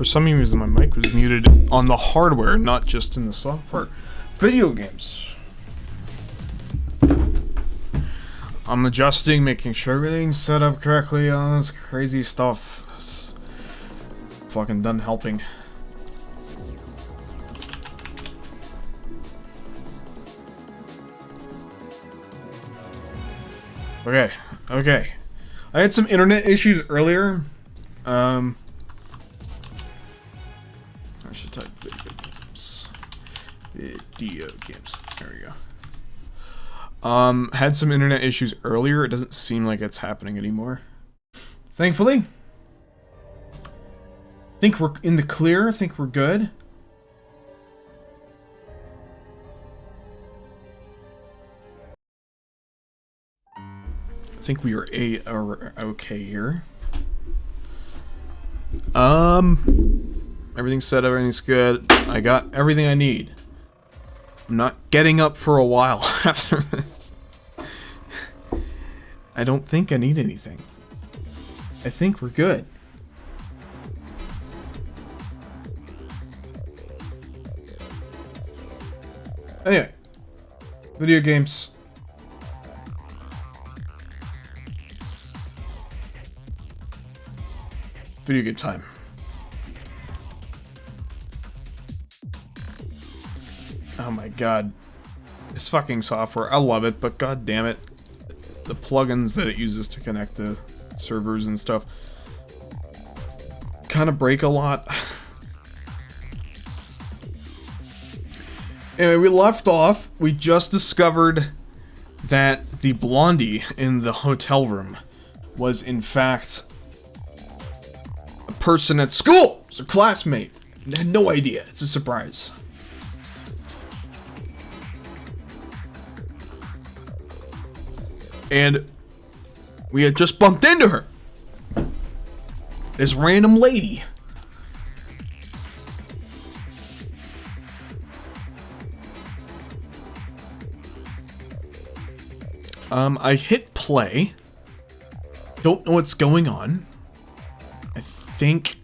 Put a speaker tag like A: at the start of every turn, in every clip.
A: For some reason, my mic was muted on the hardware, not just in the software. Video games. I'm adjusting, making sure everything's set up correctly on this crazy stuff. It's fucking done helping. Okay. I had some internet issues earlier. I should type video games. Video games. There we go. Had some internet issues earlier. It doesn't seem like it's happening anymore. Thankfully. Think we're in the clear. Think we're good. I think we are okay here. Everything's set, everything's good. I got everything I need. I'm not getting up for a while after this. I don't think I need anything. I think we're good. Anyway. Video games. Video game time. Oh my god. This fucking software, I love it, but god damn it. The plugins that it uses to connect to servers and stuff kind of break a lot. Anyway, we left off. We just discovered that the blondie in the hotel room was in fact a person at school. It's a classmate. I had no idea. It's a surprise. And we had just bumped into her. This random lady. I hit play. Don't know what's going on. I think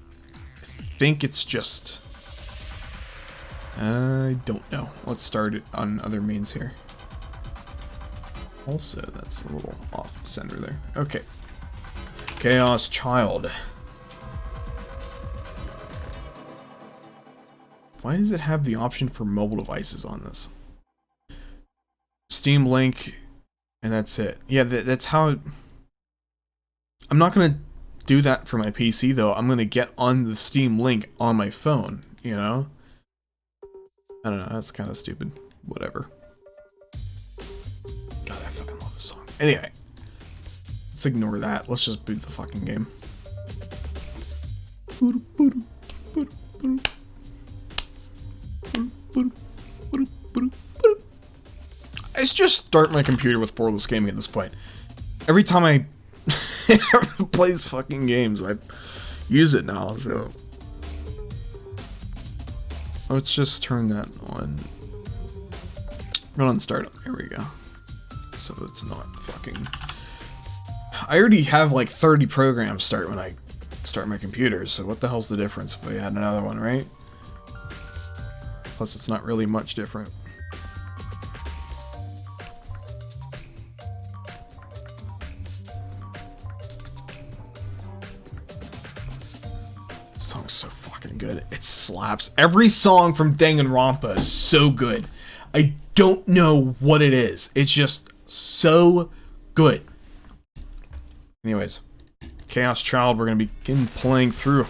A: it's just... I don't know. Let's start it on other means here. Also, that's a little off center there. Okay. Chaos Child. Why does it have the option for mobile devices on this? Steam Link, and that's it. Yeah, that's how... I'm not going to do that for my PC, though. I'm going to get on the Steam Link on my phone, you know? I don't know, that's kind of stupid. Whatever. God, I fucking love this song. Anyway. Let's ignore that. Let's just boot the fucking game. I just start my computer with Portless Gaming at this point. Every time I play these fucking games, I use it now, so... Let's just turn that on. Run on startup. There we go. So it's not fucking... I already have like 30 programs start when I start my computer, so what the hell's the difference if I add another one, right? Plus it's not really much different. This song's so fucking good. It slaps. Every song from Danganronpa is so good. I don't know what it is. It's just so good. Anyways, Chaos Child, we're going to begin playing through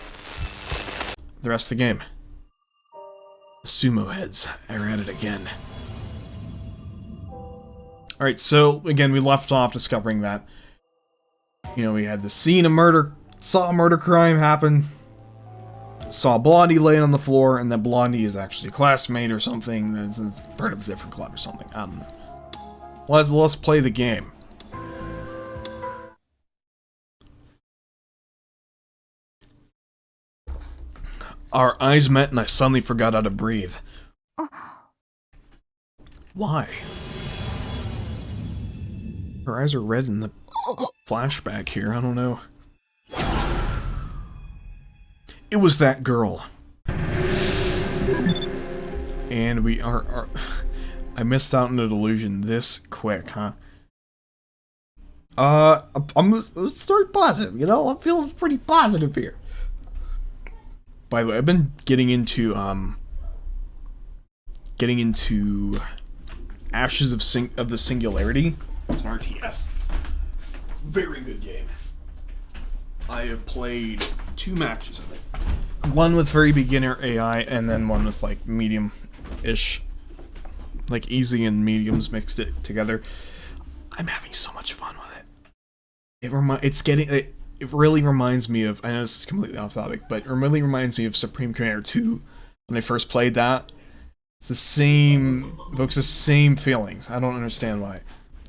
A: the rest of the game. The sumo heads are at it again. Alright, so again, we left off discovering that, you know, we had the scene of murder, saw a murder crime happen, saw Blondie laying on the floor, and that Blondie is actually a classmate or something, that's part of a different club or something, I don't know. Let's play the game. Our eyes met and I suddenly forgot how to breathe. Why? Her eyes are red in the flashback here, I don't know. It was that girl. And we are I missed out on the delusion this quick, huh? Let's start positive, you know? I'm feeling pretty positive here. By the way, I've been getting into Ashes of the Singularity. It's an RTS. Very good game. I have played 2 matches of it. One with very beginner AI, and then one with like medium-ish, like easy and mediums mixed it together. I'm having so much fun with it. It really reminds me of, I know this is completely off topic, but it really reminds me of Supreme Commander 2 when I first played that. It's the same, evokes the same feelings. I don't understand why.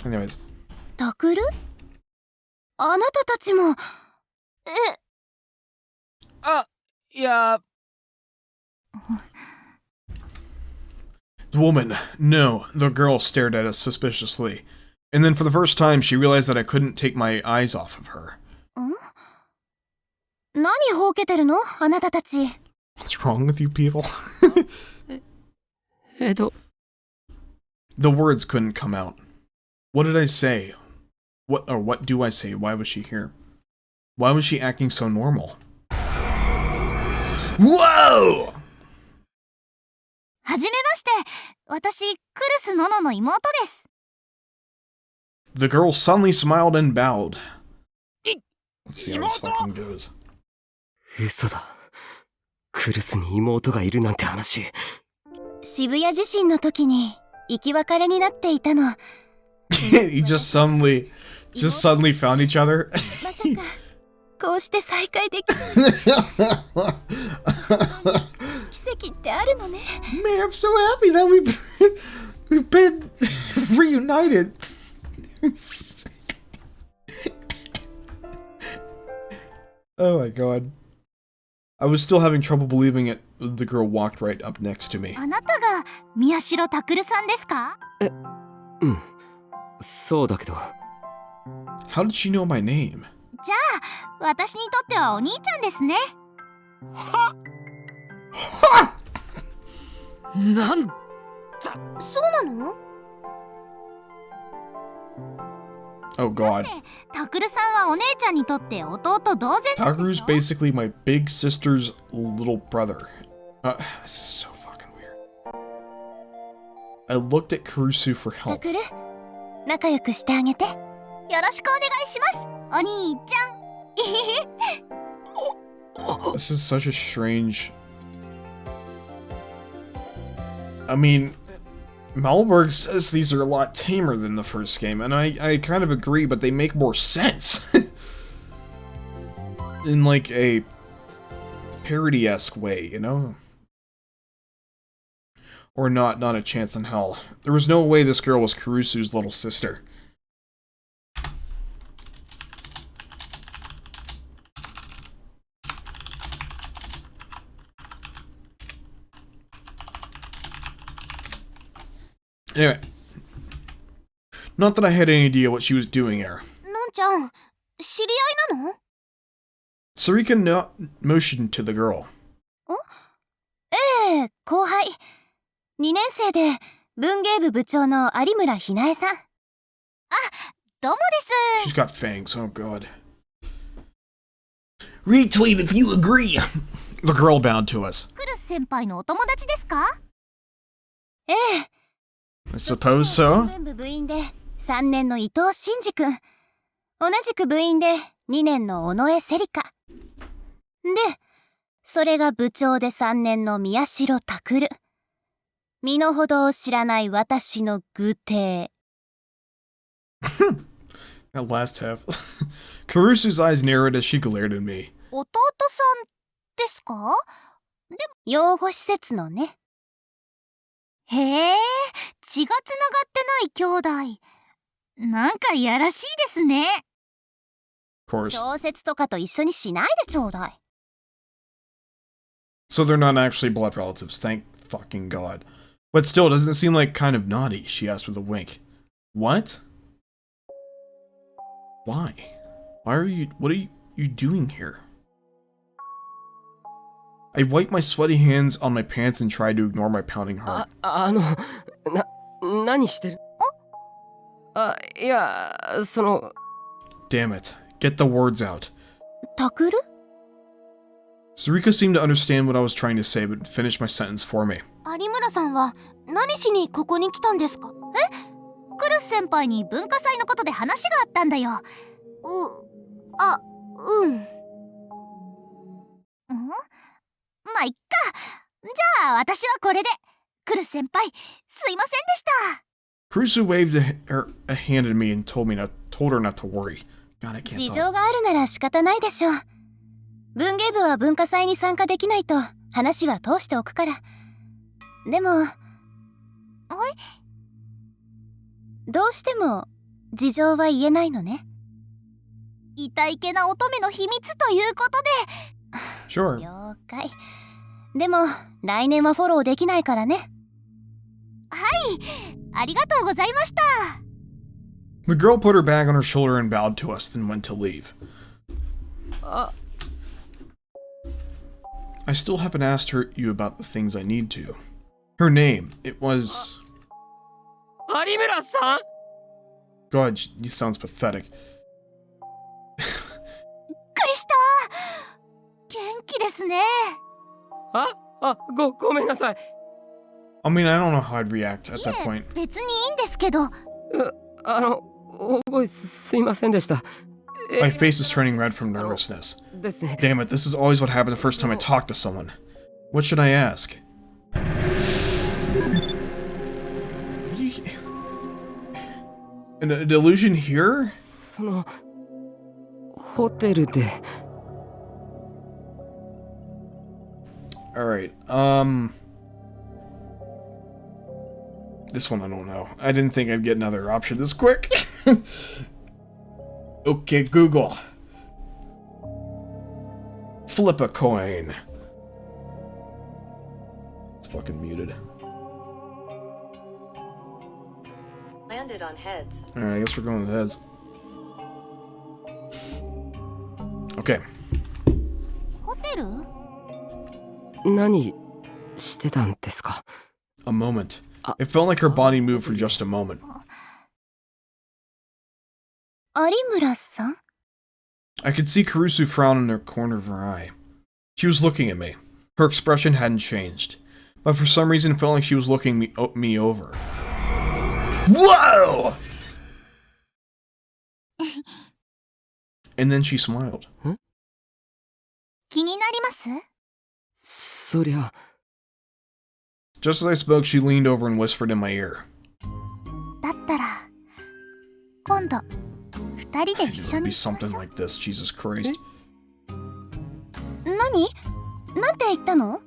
A: Anyways.
B: Takuru? あなたたちも、
C: いや。
A: The woman, no, the girl stared at us suspiciously. And then for the first time, she realized that I couldn't take my eyes off of her.
B: 何ほうけてるのあなたたち。
A: What's wrong with you people?
C: The
A: words couldn't come out. What did I say? What do I say? Why was she here? Why was she acting so normal? Whoa!
B: はじめまして。私、クルスノノの妹です。
A: The girl suddenly smiled and bowed. Let's see how this fucking goes.
D: 嘘だ。クルスに妹がいるなんて話。
B: 渋谷地震の時に生き別れになっていたの。
A: He just suddenly found each other.
B: まさかこうして再会できる奇跡ってあるのね。
A: Man, I'm so happy that we've been reunited. Oh my god. I was still having trouble believing it. The girl walked right up next to me.
B: あなたが宮代拓さんですか？
D: うん。そうだけど。
A: How did she know my name?
B: じゃあ、私にとってはお兄ちゃんですね。
C: はなんだ。
B: そうなの？
A: Oh god.
B: 拓さんはお姉ちゃんにとって弟同然なんで
A: Takuru's
B: しょ？
A: basically my big sister's little brother. This is so fucking weird. I looked at Kurusu for help.
B: タクル、仲良くしてあげて。よろしくお願いします、お兄ちゃん。
A: This is such a strange... I mean, Malberg says these are a lot tamer than the first game, and I kind of agree, but they make more sense. In like a parody-esque way, you know? Or not a chance in hell. There was no way this girl was Kurusu's little sister. Anyway. Not that I had any idea what she was doing here.
B: のんちゃん、知り合いなの？
A: Sarika motioned to the girl.
B: ええ、後輩。2年生で文芸部部長の有村ひなえさん。あ、どうもです。
A: She's got fangs, oh god. Retweet if you agree. The girl bowed to us.
B: クルス先輩のお友達ですか？ええ。
A: I suppose so.
B: 文部部員で3年の伊藤真二君。同じく部員で2年の尾上セリカ。で、それが部長で3年の宮代拓。身の程を知らない私の愚弟。
A: That last half. Kurusu's eyes narrowed as she glared at me.
B: 弟さんですか？でも、養護施設のね。へえ、血がつながってない兄弟。なんかいやらしいですね。
A: Of course.
B: 小説とかと一緒にしないでちょうだい。
A: So they're not actually blood relatives, thank fucking god. But still, it doesn't seem like kind of naughty, she asked with a wink. What? Why? What are you doing here? I wiped my sweaty hands on my pants and tried to ignore my pounding heart.
D: 何してる？いや、
A: Damn it. Get the words out.
B: タクル？
A: Sarika seemed to understand what I was trying to say, but finished my sentence for me.
B: 有村さんは何しにここに来たんですか？クルス先輩に文化祭のことで話があったんだよ。うん。まあ、いっか。じゃあ、私はこれで。クルス先輩、すいませんでした。
A: Kurusu waved a hand at me and told her not to worry. God, I can't
B: 事
A: talk.
B: 情があるなら仕方ないでしょう。文芸部は文化祭に参加できないと話は通しておくから。でも、どうしても事情は言えないのね。痛いけな乙女の秘密ということで。
A: Sure.
B: 了解。でも来年はフォローできないからね。はい、ありがとうございました。
A: The girl put her bag on her shoulder and bowed to us, then went to leave. I still haven't asked you about the things I need to. Her name, it was...
D: 有村さん？
A: God, he sounds pathetic.
B: クリスタ元気ですね。
D: ごめんなさい。
A: I mean, I don't know how I'd react at that point.
B: 別にいいんですけど。
D: 大声すいませんでした。
A: My face is turning red from nervousness.
D: ですね。
A: Damn it, this is always what happened the first time I talk to someone. What should I ask? An illusion here?
D: ホテルで。
A: Alright, this one I don't know. I didn't think I'd get another option this quick. Okay, Google. Flip a coin. It's fucking muted.
E: Landed on heads.
A: Alright, I guess we're going with heads. Okay.
B: ホテル？
D: 何してたんですか？
A: A moment. It felt like her body moved for just a moment.
B: 有村さん？
A: I could see Kurusu frown in the corner of her eye. She was looking at me. Her expression hadn't changed. But for some reason it felt like she was looking me over. Whoa! And then she smiled.
B: 気になります？
D: そりゃ。
A: Just as I spoke, she leaned over and whispered in my ear.
B: だったら今度二人で
A: It
B: 一緒
A: would
B: に
A: be
B: しまし
A: something
B: ょう。
A: like this, Jesus Christ.
B: 何？なんて言ったの？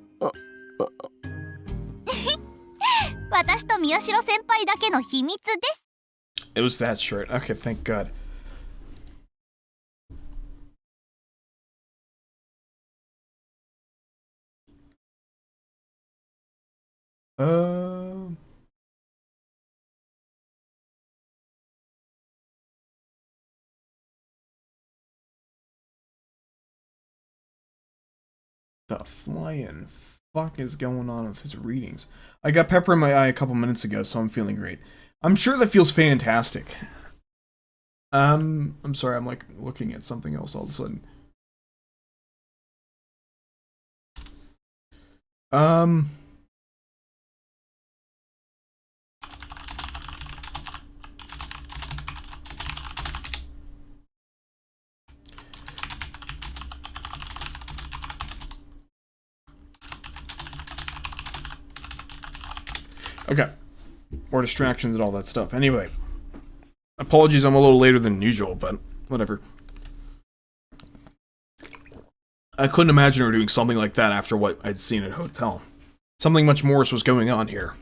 B: 私と宮代先輩だけの秘密です。
A: It was that short. Okay, thank God. The flying fuck is going on with his readings? I got pepper in my eye a couple minutes ago, so I'm feeling great. I'm sure that feels fantastic. I'm sorry, I'm like looking at something else all of a sudden. Okay. More distractions and all that stuff. Anyway. Apologies, I'm a little later than usual, but whatever. I couldn't imagine her doing something like that after what I'd seen at hotel. Something much worse was going on here.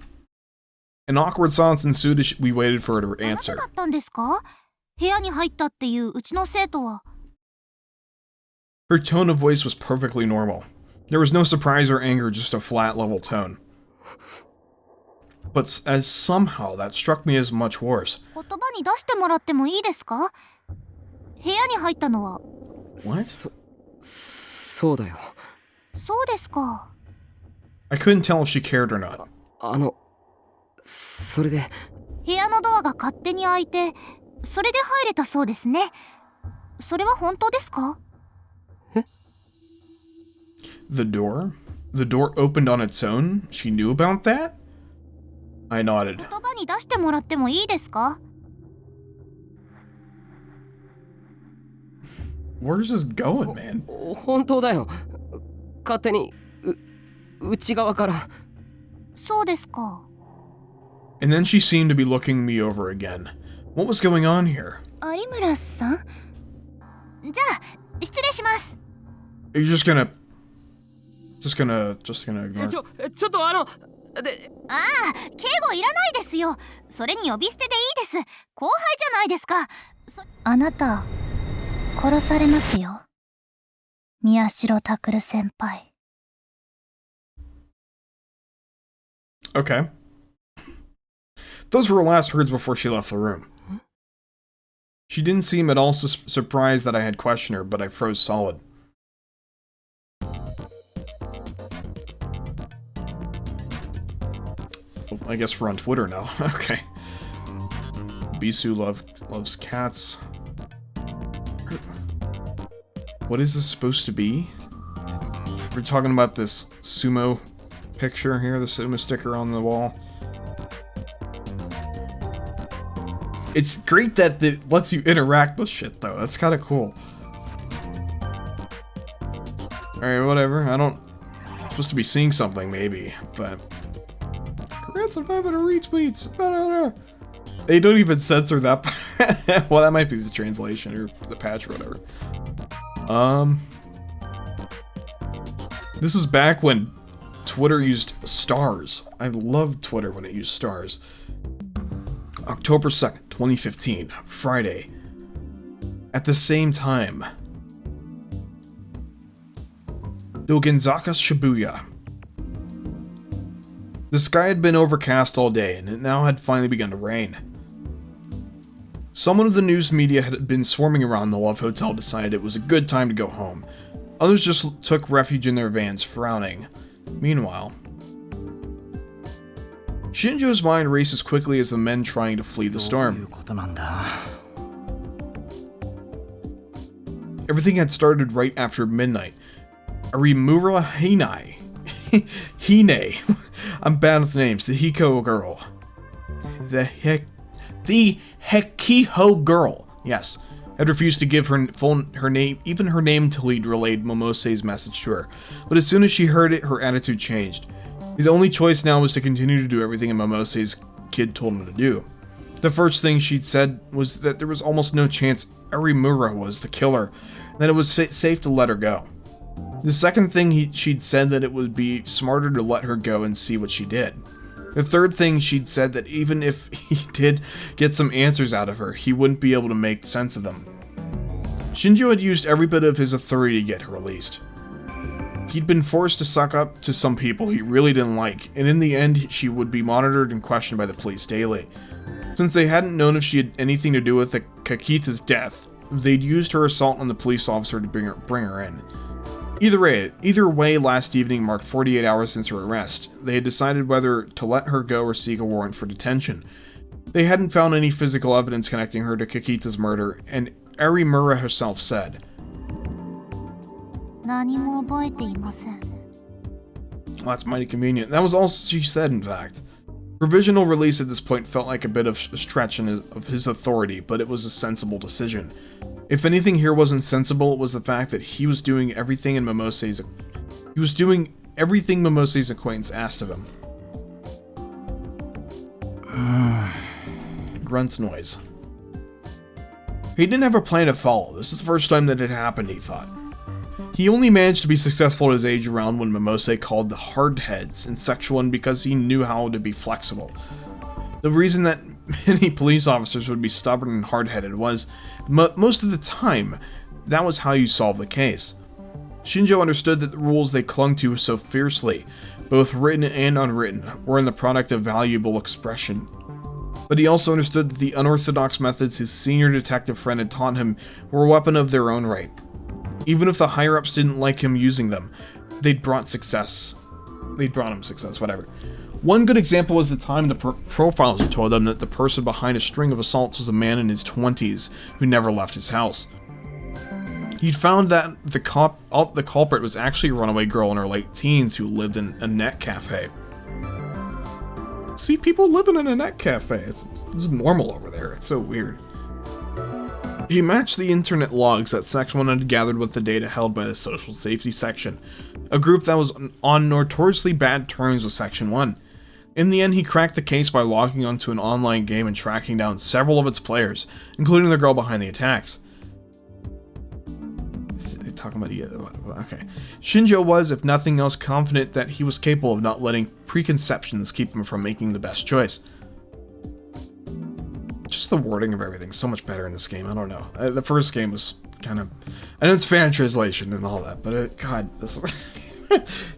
A: An awkward silence ensued as we waited for her to
B: あなた
A: answer.
B: だったんですか？部屋に入ったっていううちの生徒は。
A: Her tone of voice was perfectly normal. There was no surprise or anger, just a flat, level tone. But as somehow that struck me as much worse.
B: 言葉に出してもらってもいいですか？部屋に入ったのは。
A: What?
D: そうだよ。
B: そうですか。
A: I couldn't tell if she cared or not.
D: それで、
B: 部屋のドアが勝手に開いて、それで入れたそうですね。それは本当ですか？
A: The door? The door opened on its own? She knew about that? I nodded.
B: 言葉に出してもらってもいいですか？
A: Where's this going, man?
D: 本当だよ。勝手に、内側から。
B: そうですか。
A: And then she seemed to be looking me over again. What was going on here?
B: 有村さん？じゃあ、失礼します。
A: Are you just gonna ignore?
D: ちょっとで、
B: ああ、敬語いらないですよ。それに呼び捨てでいいです。後輩じゃないですか。あなた、殺されますよ。宮代拓先輩。
A: Okay. Those were her last words before she left the room. She didn't seem at all surprised that I had questioned her, but I froze solid. Well, I guess we're on Twitter now. Okay. Bisu loves cats. What is this supposed to be? We're talking about this sumo picture here, the sumo sticker on the wall. It's great that it lets you interact with shit, though. That's kind of cool. Alright, whatever. I'm supposed to be seeing something, maybe, but... Congrats on 500 retweets! They don't even censor that. Well, that might be the translation, or the patch, or whatever. This is back when Twitter used stars. I loved Twitter when it used stars. October 2nd, 2015, Friday. At the same time. Dogenzaka Shibuya. The sky had been overcast all day, and it now had finally begun to rain. Someone of the news media had been swarming around the Love Hotel decided it was a good time to go home. Others just took refuge in their vans, frowning. Meanwhile, Shinjo's mind raced as quickly as the men trying to flee the storm. Everything had started right after midnight. Arimura Hine. I'm bad with names. The Hiko girl. The Hekiho girl. Yes. Had refused to give her name, even her name, till he'd relayed Momose's message to her. But as soon as she heard it, her attitude changed. His only choice now was to continue to do everything Momose's kid told him to do. The first thing she'd said was that there was almost no chance Arimura was the killer, and that it was safe to let her go. The second thing she'd said that it would be smarter to let her go and see what she did. The third thing she'd said that even if he did get some answers out of her, he wouldn't be able to make sense of them. Shinjo had used every bit of his authority to get her released. He'd been forced to suck up to some people he really didn't like, and in the end she would be monitored and questioned by the police daily. Since they hadn't known if she had anything to do with Kakita's death, they'd used her assault on the police officer to bring her in. Either way, last evening marked 48 hours since her arrest. They had decided whether to let her go or seek a warrant for detention. They hadn't found any physical evidence connecting her to Kakita's murder, and Arimura herself said,
B: Well,
A: that's mighty convenient. That was all she said, in fact. Provisional release at this point felt like a bit of a stretch of his authority, but it was a sensible decision. If anything here wasn't sensible, it was the fact that he was doing everything Momose's acquaintance asked of him. Grunt's noise. He didn't have a plan to follow. This is the first time that it happened, he thought. He only managed to be successful at his age around when Momose called the hardheads and sexual, and because he knew how to be flexible. The reason that many police officers would be stubborn and hard-headed was, most of the time, that was how you solve the case. Shinjo understood that the rules they clung to so fiercely, both written and unwritten, were in the product of valuable expression. But he also understood that the unorthodox methods his senior detective friend had taught him were a weapon of their own right. Even if the higher-ups didn't like him using them, they'd brought success. They'd brought him success, whatever. One good example was the time the profiles had told them that the person behind a string of assaults was a man in his 20s who never left his house. He'd found that the culprit was actually a runaway girl in her late teens who lived in a net cafe. See, people living in a net cafe. It's normal over there. It's so weird. He matched the internet logs that Section 1 had gathered with the data held by the Social Safety Section, a group that was on notoriously bad terms with Section 1. In the end, he cracked the case by logging onto an online game and tracking down several of its players, including the girl behind the attacks. They're talking about okay. Shinjo was, if nothing else, confident that he was capable of not letting preconceptions keep him from making the best choice. Just the wording of everything so much better in this game. I don't know. The first game was kind of, I know it's fan translation and all that, but God, this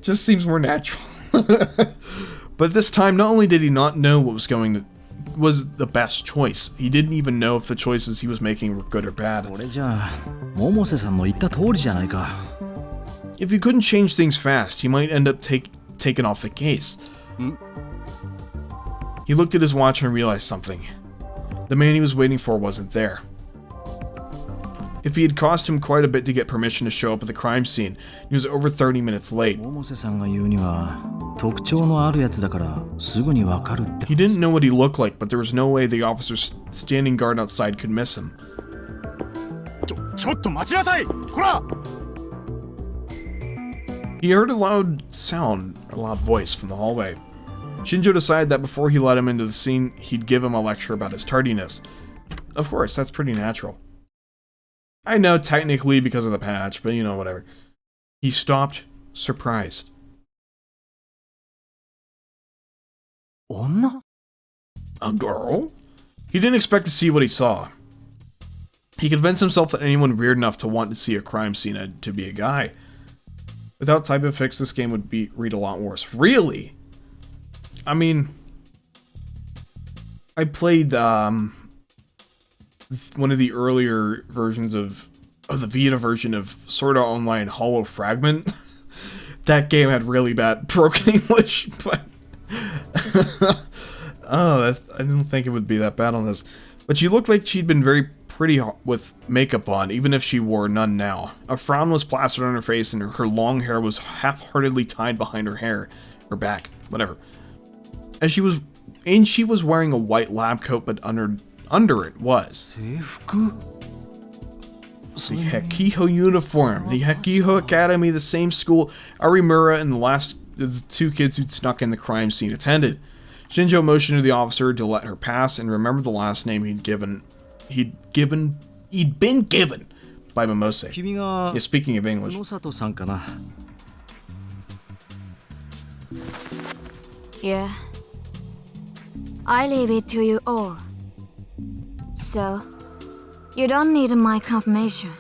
A: just seems more natural. But this time, not only did he not know what was the best choice, he didn't even know if the choices he was making were good or bad. If he couldn't change things fast, he might end up taken off the case. He looked at his watch and realized something. The man he was waiting for wasn't there. If he had cost him quite a bit to get permission to show up at the crime scene, he was over 30 minutes late. He didn't know what he looked like, but there was no way the officer standing guard outside could miss him. He heard a loud voice from the hallway. Shinjo decided that before he let him into the scene, he'd give him a lecture about his tardiness. Of course, that's pretty natural. I know technically because of the patch, but you know, whatever. He stopped, surprised. A girl? He didn't expect to see what he saw. He convinced himself that anyone weird enough to want to see a crime scene had to be a guy. Without Type of Fix, this game would read a lot worse. Really? I mean, I played one of the earlier versions of the Vita version of Sword Art Online Hollow Fragment. That game had really bad broken English, but I didn't think it would be that bad on this. But she looked like she'd been very pretty with makeup on, even if she wore none now. A frown was plastered on her face, and her long hair was half-heartedly tied behind her back, whatever. And she was wearing a white lab coat, but under it was the Hekiho uniform, the Hekiho Academy, the same school Arimura and the two kids who'd snuck in the crime scene attended. Shinjo motioned to the officer to let her pass and remembered the last name he'd been given by Momose. Yeah, speaking of English.
F: Yeah. I leave it to you all. So, you don't need my confirmation.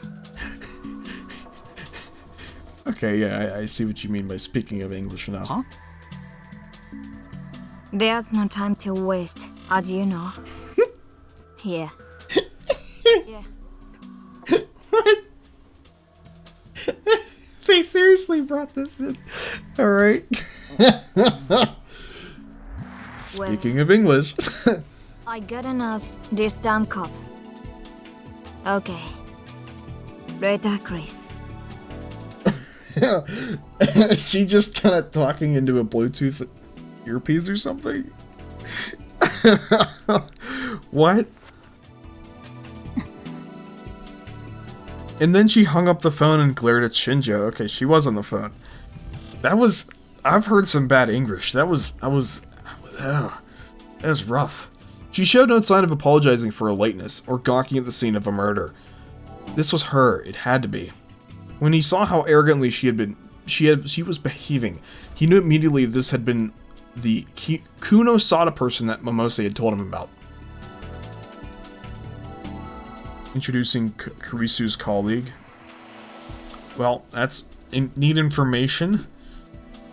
A: Okay, yeah, I see what you mean by speaking of English now. Huh?
F: There's no time to waste, as you know. Yeah. Yeah.
A: What? They seriously brought this in. Alright. Speaking of English.
F: I gotta nurse this damn cop. Okay. Later, Chris.
A: Is she just kind of talking into a Bluetooth earpiece or something? What? And then she hung up the phone and glared at Shinjo. Okay, she was on the phone. I've heard some bad English. That was rough. She showed no sign of apologizing for her lateness or gawking at the scene of a murder. This was her. It had to be. When he saw how arrogantly she was behaving, he knew immediately this had been the Kuno Sada person that Momose had told him about. Introducing Kurisu's colleague. Well, that's neat information.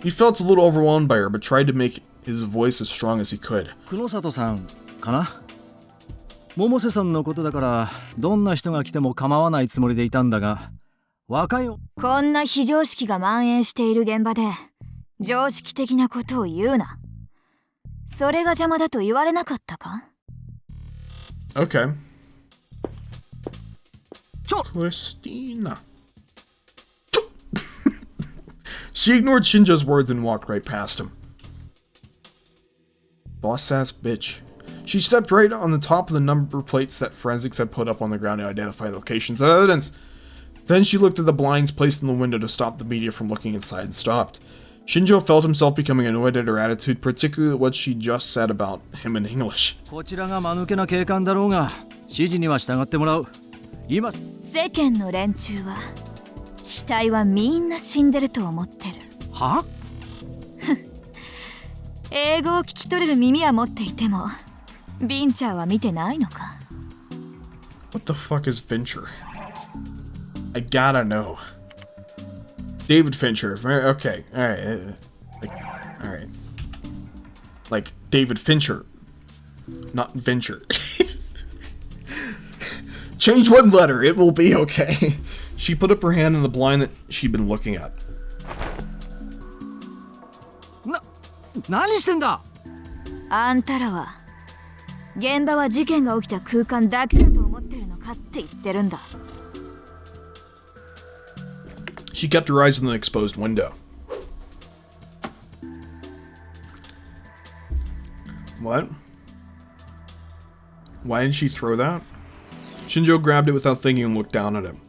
A: He felt a little overwhelmed by her, but tried to make his voice as strong as he could.
G: Kunosato-san, かな? 百瀬さんのことだからどんな人が来ても構わないつもりでいたんだが、若い
F: こんな非常識が蔓延している現場で常識的なことを言うな。それが邪魔だと言われなかったか？
A: Okay.
G: ちょ
A: Christina. She ignored Shinjo's words and walked right past him. Boss ass bitch. She stepped right on the top of the number plates that forensics had put up on the ground to identify locations of evidence. Then she looked at the blinds placed in the window to stop the media from looking inside and stopped. Shinjo felt himself becoming annoyed at her attitude, particularly what she just said about him in English.
G: こちらが間抜けな警官だろうが指示には従ってもらう。今
F: 世間の連中は死体はみんな死んでると思ってる。
G: は？
F: 英語を聞き取れる耳は持っていてもビンチャーは見てないのか？
A: What the fuck is Fincher? I gotta know. David Fincher. Okay, alright. Alright. Like, David Fincher. Not Venture. Change one letter, it will be okay. She put up her hand in the blind that she'd been looking at.
G: 何してんだ？
F: あんたらは現場は事件が起きた空間だけだと思ってるのかって言ってるんだ。
A: She kept her eyes on the exposed window. What? Why did she throw that? Shinjo grabbed it without thinking and looked down at him.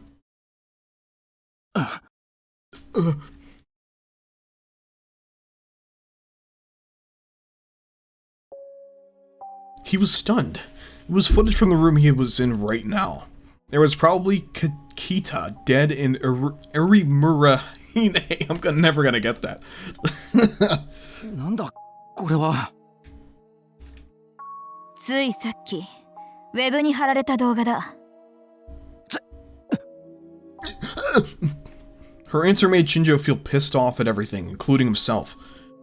A: He was stunned. It was footage from the room he was in right now. There was probably Kita dead in Urimura Hine. I'm never gonna get that.
G: なんだこれは。
F: ついさっきウェブに貼られた動画だ。
A: Her answer made Shinjo feel pissed off at everything, including himself.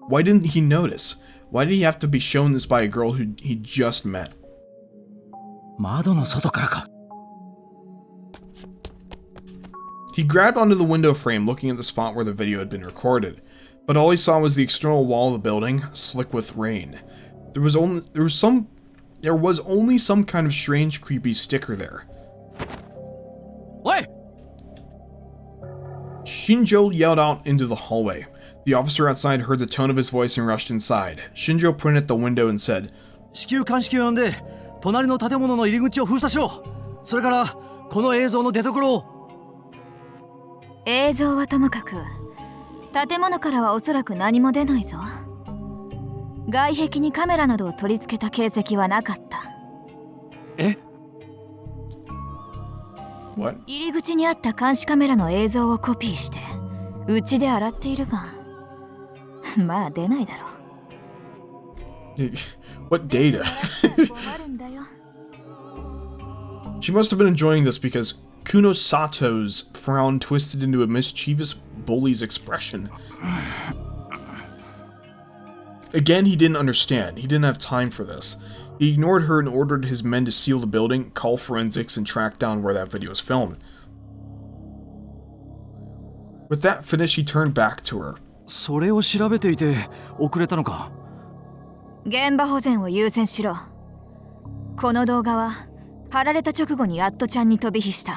A: Why didn't he notice? Why did he have to be shown this by a girl who he just met?
G: 窓の外からか。
A: He grabbed onto the window frame, looking at the spot where the video had been recorded, but all he saw was the external wall of the building, slick with rain. There was only some kind of strange, creepy sticker there.
G: おい！
A: Shinjo yelled out into the hallway. The officer outside heard the tone of his voice and rushed inside. Shinjo pointed at the window and said,
G: 至急鑑識を呼んで隣の建物の入り口を封鎖しろ。それからこの映像の出所を。
F: 映像はともかく建物からはおそらく何も出ないぞ。外壁にカメラなどを取り付けた形跡はなかった。
G: え？
A: What?
F: 入り口にあった監視カメラの映像をコピーしてうちで洗っているがまあ出ないだろう。
A: What data?
F: 困るんだよ。
A: She must have been enjoying this because Kuno Sato's frown twisted into a mischievous bully's expression. Again, he didn't understand. He didn't have time for this. He ignored her and ordered his men to seal the building, call forensics, and track down where that video was filmed. With that finished, he turned back to her.
G: それを調べていて遅れたのか。
F: 現場保全を優先しろ。この動画は貼られた直後にアットちゃんに飛び火した。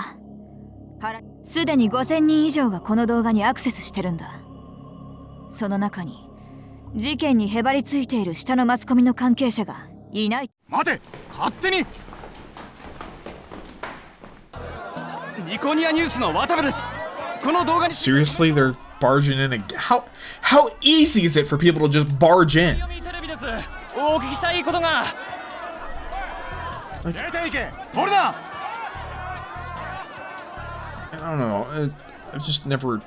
F: すでに5000人以上がこの動画にアクセスしてるんだ。その中に事件にへばりついている下のマスコミの関係者がいない。
H: 待て、勝手に。
C: ニコニアニュースの渡部です。この動画に
A: Seriously, they're barging in again. How easy is it for people to just barge in?
C: テレビです。お聞きしたいことが。
H: 出ていけ、取るな。
A: I don't know. I've just never...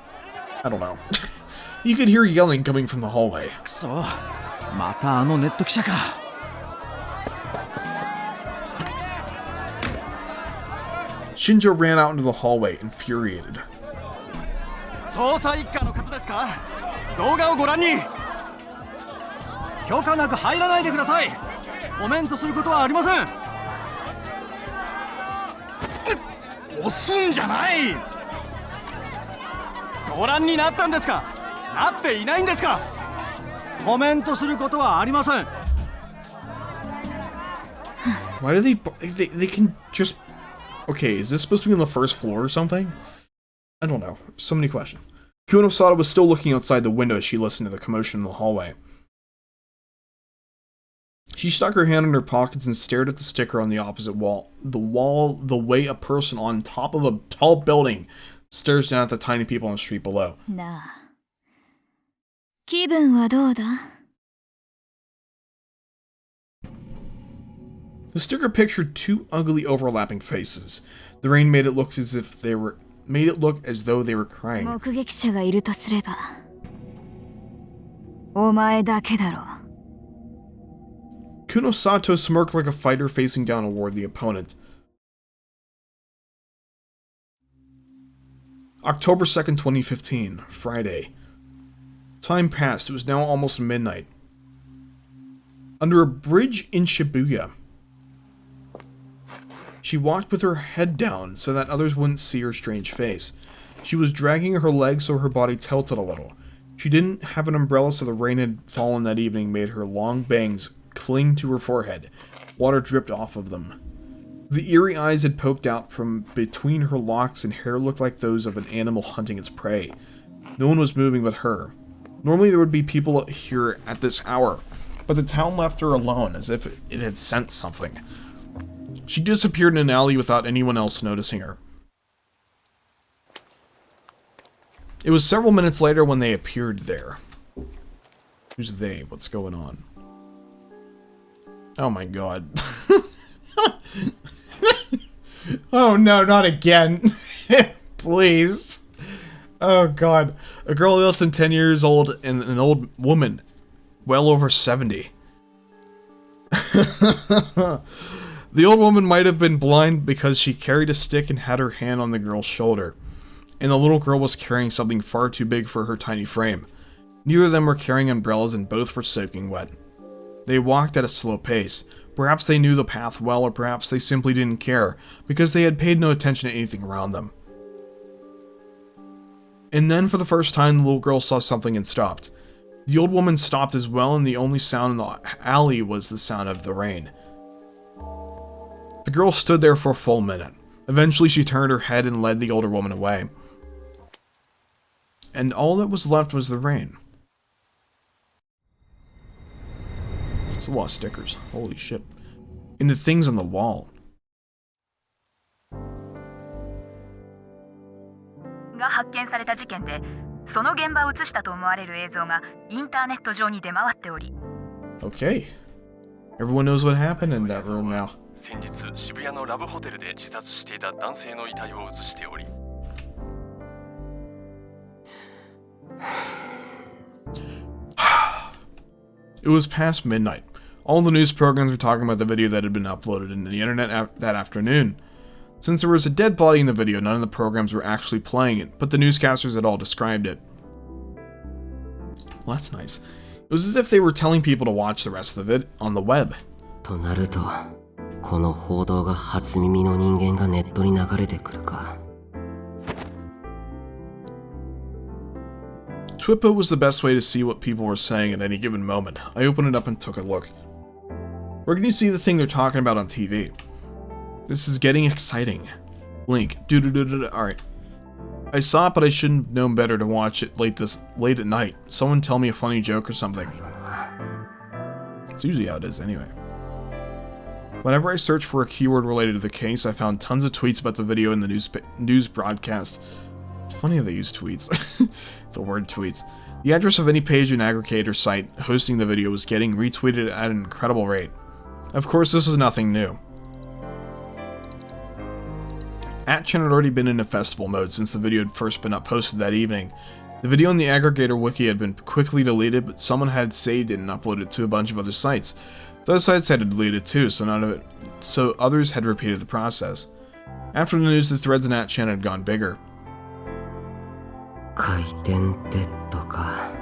A: I don't know. You could hear yelling coming from the hallway.
G: くそ、またあのネット記者か。
A: Shinjo ran out into the hallway, infuriated.
C: 捜査一課の方ですか？動画をご覧に。
G: 許可なく入らないでください。コメントすることはありません。
H: 押すんじゃない。
C: ご覧になったんですか？なっていないんですか？
G: コメントすることはありません。
A: Why do they can just... Okay, is this supposed to be on the first floor or something? I don't know. So many questions. Kunosada was still looking outside the window as she listened to the commotion in the hallway. She stuck her hand in her pockets and stared at the sticker on the opposite wall. The way a person on top of a tall building stares down at the tiny people on the street below.
F: なあ、気分はどうだ？
A: The sticker pictured two ugly overlapping faces. The rain made it look as though they were crying.
F: 目撃者がいるとすれば、お前だけだろ。
A: Kunosato smirked like a fighter facing down toward the opponent. October 2nd, 2015, Friday. Time passed. It was now almost midnight. Under a bridge in Shibuya, she walked with her head down so that others wouldn't see her strange face. She was dragging her legs so her body tilted a little. She didn't have an umbrella, so the rain had fallen that evening made her long bangs cling to her forehead. Water dripped off of them. The eerie eyes had poked out from between her locks, and hair looked like those of an animal hunting its prey. No one was moving but her. Normally there would be people here at this hour, but the town left her alone, as if it had sensed something. She disappeared in an alley without anyone else noticing her. It was several minutes later when they appeared there. Who's they? What's going on? Oh my god. Oh no, not again. Please. Oh god. A girl less than 10 years old and an old woman. Well over 70. The old woman might have been blind because she carried a stick and had her hand on the girl's shoulder. And the little girl was carrying something far too big for her tiny frame. Neither of them were carrying umbrellas and both were soaking wet. They walked at a slow pace. Perhaps they knew the path well, or perhaps they simply didn't care, because they had paid no attention to anything around them. And then, for the first time, the little girl saw something and stopped. The old woman stopped as well, and the only sound in the alley was the sound of the rain. The girl stood there for a full minute. Eventually, she turned her head and led the older woman away. And all that was left was the rain. There's a lot of stickers. Holy shit. And the things on the wall.
I: が発見された事件で、その現場を映したと思われる映像がインターネット上に出回っており。
A: Okay. Everyone knows what happened in that room now.
J: 先日渋谷のラブホテルで自殺していた男性の遺体を映しており。
A: It was past midnight. All the news programs were talking about the video that had been uploaded into the internet that afternoon. Since there was a dead body in the video, none of the programs were actually playing it, but the newscasters had all described it. Well, that's nice. It was as if they were telling people to watch the rest of it on the web.
D: となると、この報道が初耳の人間がネットに流れてくるか。
A: Twipo was the best way to see what people were saying at any given moment. I opened it up and took a look. Where can you see the thing they're talking about on TV? This is getting exciting. Link. Alright. I saw it, but I shouldn't have known better to watch it late at night. Someone tell me a funny joke or something. It's usually how it is anyway. Whenever I searched for a keyword related to the case, I found tons of tweets about the video in the news broadcast. It's funny how they use tweets. The word tweets. The address of any page and aggregator site hosting the video was getting retweeted at an incredible rate. Of course, this is nothing new. 8chan had already been in a festival mode since the video had first been upposted that evening. The video on the aggregator wiki had been quickly deleted, but someone had saved it and uploaded it to a bunch of other sites. Those sites had deleted it too, so others had repeated the process. After the news, the threads in 8chan had gone bigger.
D: 回転デッドか。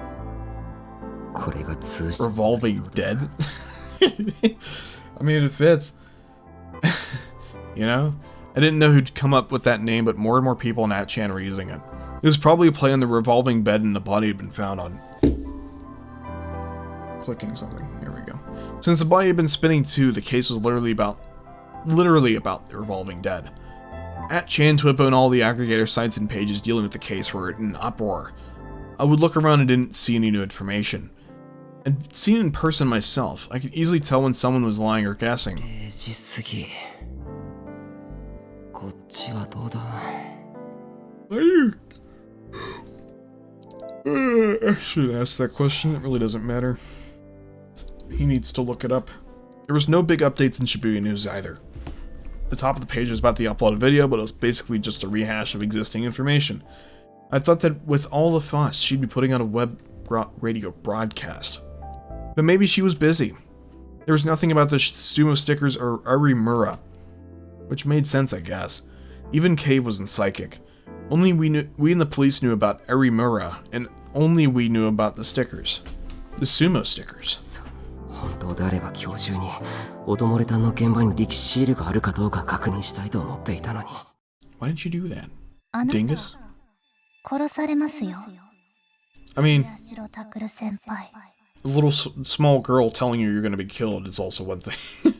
D: これが通信。
A: Revolving dead? I mean, it fits. You know? I didn't know who'd come up with that name, but more and more people in 8chan were using it. It was probably a play on the revolving bed and the body had been found on. Clicking something. Here we go. Since the body had been spinning too, the case was literally about the revolving dead. 8chan, Twipo, and all the aggregator sites and pages dealing with the case were in uproar. I would look around and didn't see any new information. I'd seen it in person myself. I could easily tell when someone was lying or guessing.
D: こっちはどうだ?
A: I should ask that question. It really doesn't matter. He needs to look it up. There was no big updates in Shibuya News either. The top of the page was about the uploaded video, but it was basically just a rehash of existing information. I thought that with all the fuss, she'd be putting out a web radio broadcast. But maybe she was busy. There was nothing about the sumo stickers or Arimura, which made sense, I guess. Even Kay wasn't psychic. Only we and the police knew about Arimura, and only we knew about the stickers. The sumo stickers.
D: 本当であれば今日中にオドモレタンの現場に力士シールがあるかどうか確認したいと思っていたのに。
A: Why did you do that?
B: あなた
A: Dingus?
B: 殺されますよ。
A: I mean,
B: 宮代拓先輩。
A: a little small girl telling you you're going to be killed is also one thing.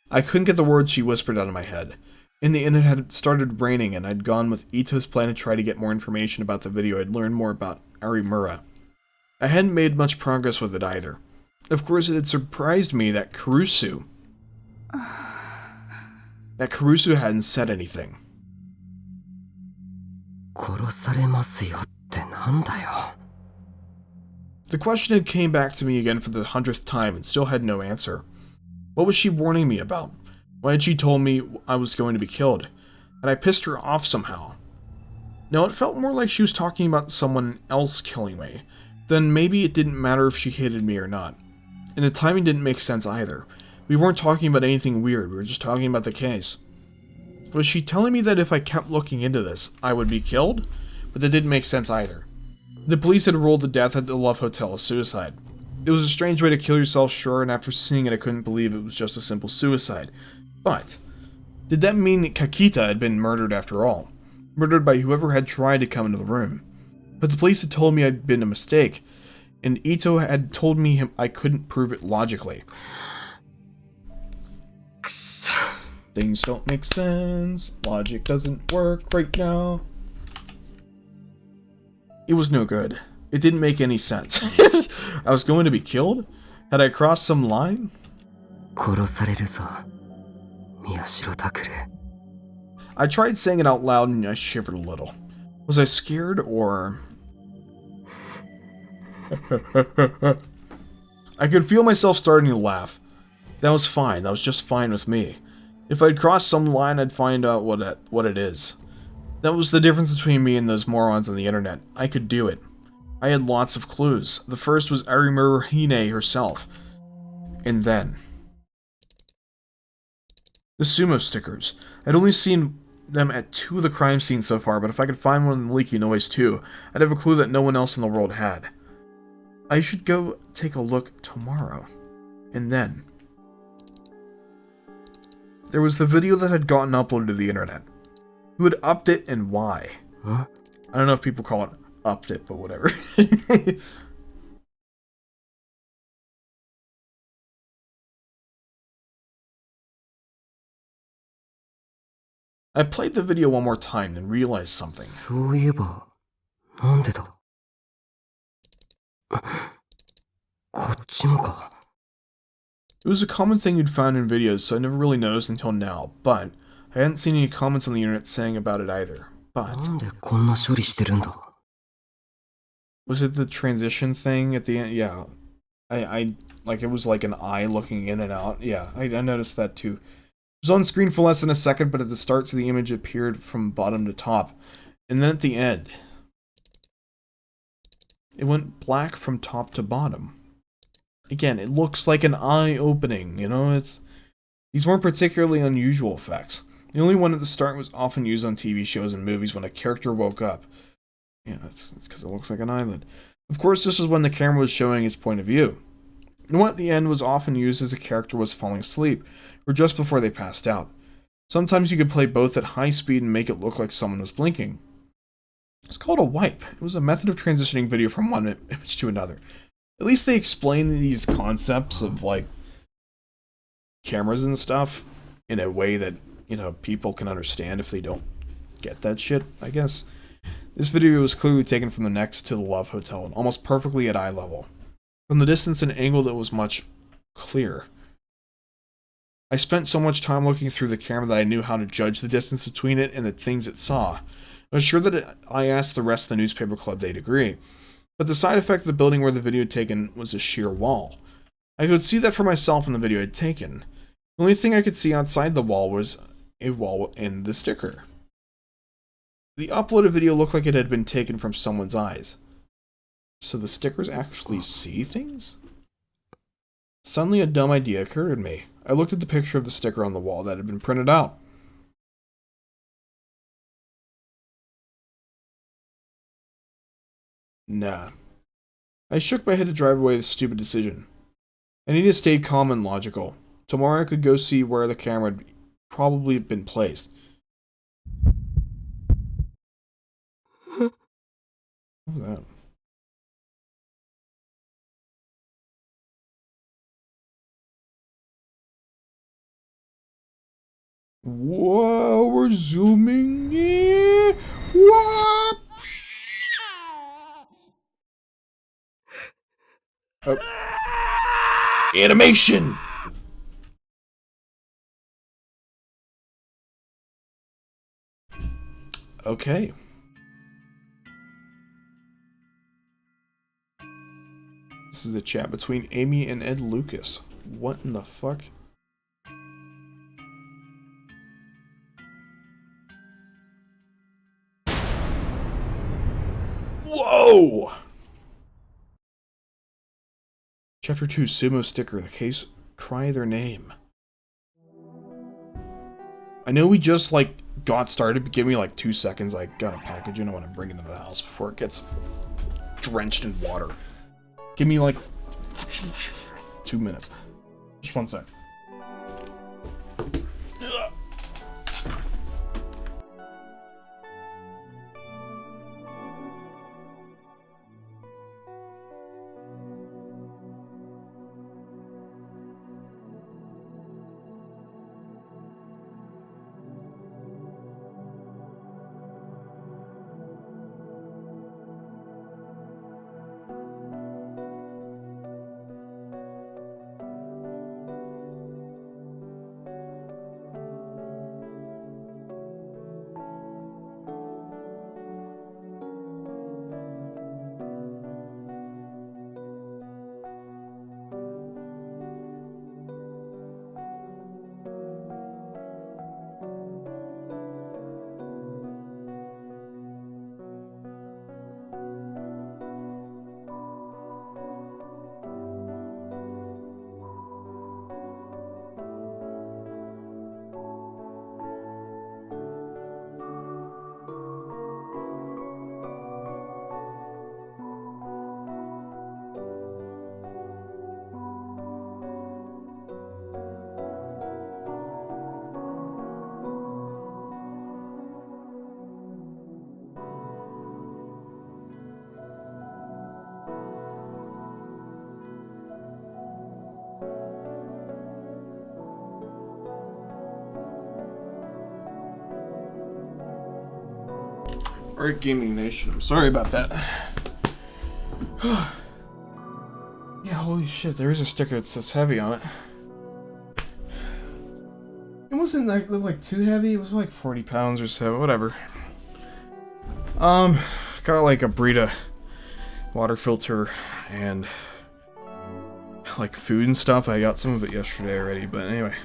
A: I couldn't get the words she whispered out of my head. In the end, it had started raining, and I'd gone with Ito's plan to try to get more information about the video. I'd learned more about Arimura. I hadn't made much progress with it either. Of course, it had surprised me that Kurusu hadn't said anything.
D: 殺されますよってなんだよ。
A: The question had came back to me again for the 100th time and still had no answer. What was she warning me about? Why had she told me I was going to be killed? Had I pissed her off somehow? No, it felt more like she was talking about someone else killing me. Then maybe it didn't matter if she hated me or not. And the timing didn't make sense either. We weren't talking about anything weird, we were just talking about the case. Was she telling me that if I kept looking into this, I would be killed? But that didn't make sense either. The police had ruled the death at the Love Hotel a suicide. It was a strange way to kill yourself, sure, and after seeing it I couldn't believe it was just a simple suicide. But, did that mean Kakita had been murdered after all? Murdered by whoever had tried to come into the room? But the police had told me I'd been a mistake, and Ito had told me I couldn't prove it logically. Things don't make sense. Logic doesn't work right now. It was no good. It didn't make any sense. I was going to be killed? Had I crossed some line?
D: 殺されるぞ、宮代拓。
A: I tried saying it out loud and I shivered a little. Was I scared or... I could feel myself starting to laugh. That was fine. That was just fine with me. If I'd crossed some line, I'd find out what it is. That was the difference between me and those morons on the internet. I could do it. I had lots of clues. The first was Arimura Hine herself. And then... the sumo stickers. I'd only seen them at 2 of the crime scenes so far, but if I could find one in Leaky Noise too, I'd have a clue that no one else in the world had. I should go take a look tomorrow. And then... there was the video that had gotten uploaded to the internet. Who had upped it and why?
D: Huh?
A: I don't know if people call it upped it, but whatever. I played the video one more time and realized something.
D: そういえば、なんでだ。こっちもか。
A: It was a common thing you'd found in videos, so I never really noticed until now, but I hadn't seen any comments on the internet saying about it either. But
D: なんでこんな処理してるんだ。
A: was it the transition thing at the end? Yeah. I like it was like an eye looking in and out. Yeah, I noticed that too. It was on screen for less than a second, but at the start so the image appeared from bottom to top. And then at the end, it went black from top to bottom. Again, it looks like an eye opening, you know, these weren't particularly unusual effects. The only one at the start was often used on TV shows and movies when a character woke up. Yeah, that's because it looks like an eyelid. Of course, this was when the camera was showing its point of view. And one at the end was often used as a character was falling asleep, or just before they passed out. Sometimes you could play both at high speed and make it look like someone was blinking. It's called a wipe. It was a method of transitioning video from one image to another. At least they explain these concepts of, like, cameras and stuff in a way that, you know, people can understand if they don't get that shit, I guess. This video was clearly taken from the next to the Love Hotel and almost perfectly at eye level. From the distance, an angle that was much clearer. I spent so much time looking through the camera that I knew how to judge the distance between it and the things it saw. I was sure that I asked the rest of the newspaper club they'd agree. But the side effect of the building where the video had taken was a sheer wall. I could see that for myself in the video I'd taken. The only thing I could see outside the wall was a wall in the sticker. The uploaded video looked like it had been taken from someone's eyes. So the stickers actually see things? Suddenly a dumb idea occurred to me. I looked at the picture of the sticker on the wall that had been printed out. Nah. I shook my head to drive away this stupid decision. I need to stay calm and logical. Tomorrow I could go see where the camera had probably been placed. What was that? Whoa, we're zooming in. What? Oh. Animation! Okay. This is a chat between Amy and Ed Lucas. What in the fuck? Whoa! Chapter 2, Sumo Sticker, the case, Cry Their Name. I know we just, like, got started, but give me, like, 2 seconds. I got a package and I want to bring it into the house before it gets drenched in water. Give me, like, 2 minutes. Just 1 sec. Alright, Gaming Nation, I'm sorry about that. Yeah, holy shit, there is a sticker that says heavy on it. It wasn't like too heavy, it was like 40 pounds or so, whatever. Got like a Brita water filter and like food and stuff. I got some of it yesterday already, but anyway.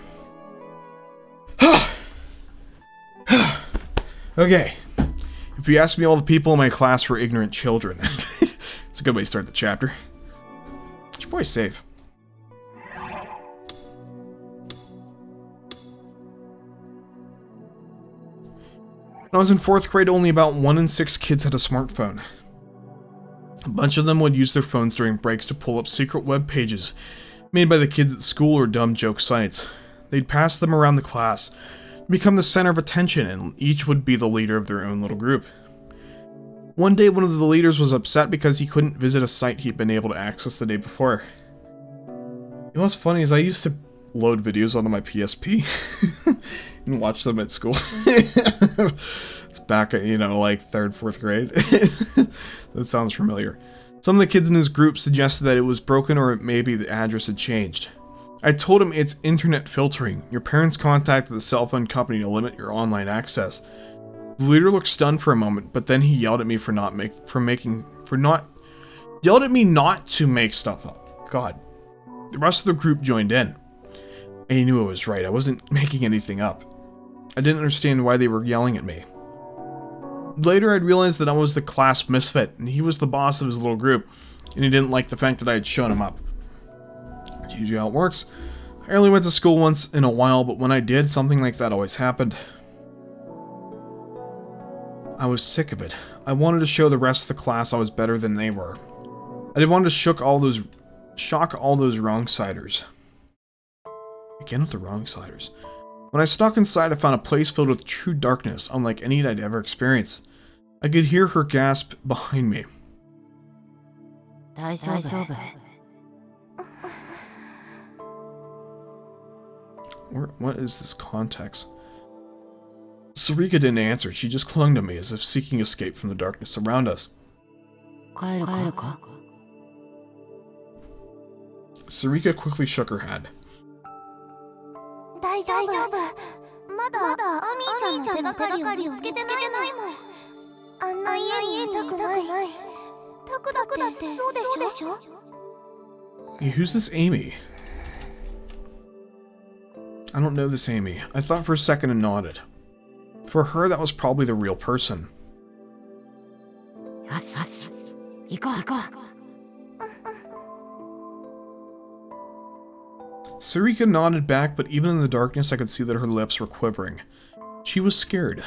A: Okay. If you ask me, all the people in my class were ignorant children. It's a good way to start the chapter. It's your boy Safe. When I was in 4th grade, only about 1 in 6 kids had a smartphone. A bunch of them would use their phones during breaks to pull up secret web pages made by the kids at school or dumb joke sites. They'd pass them around the class. become the center of attention, and each would be the leader of their own little group. One day, one of the leaders was upset because he couldn't visit a site he'd been able to access the day before. You know what's funny is I used to load videos onto my PSP and watch them at school. It's back at, like 3rd, 4th grade. That sounds familiar. Some of the kids in his group suggested that it was broken or maybe the address had changed. I told him it's internet filtering. Your parents contacted the cell phone company to limit your online access. The leader looked stunned for a moment, but then he yelled at me yelled at me not to make stuff up. God. The rest of the group joined in. And he knew I was right. I wasn't making anything up. I didn't understand why they were yelling at me. Later, I'd realized that I was the class misfit, and he was the boss of his little group, and he didn't like the fact that I had shown him up. That's usually how it works. I only went to school once in a while, but when I did, something like that always happened. I was sick of it. I wanted to show the rest of the class I was better than they were. I didn't want to shock all those wrong-siders. Again with the wrong-siders. When I stuck inside, I found a place filled with true darkness, unlike any I'd ever experienced. I could hear her gasp behind me. What is this context? Sarika didn't answer. She just clung to me as if seeking escape from the darkness around us. Sarika quickly shook her head. Hey, who's this Amy? I don't know this Amy. I thought for a second and nodded. For her, that was probably the real person. Sarika nodded back, but even in the darkness I could see that her lips were quivering. She was scared.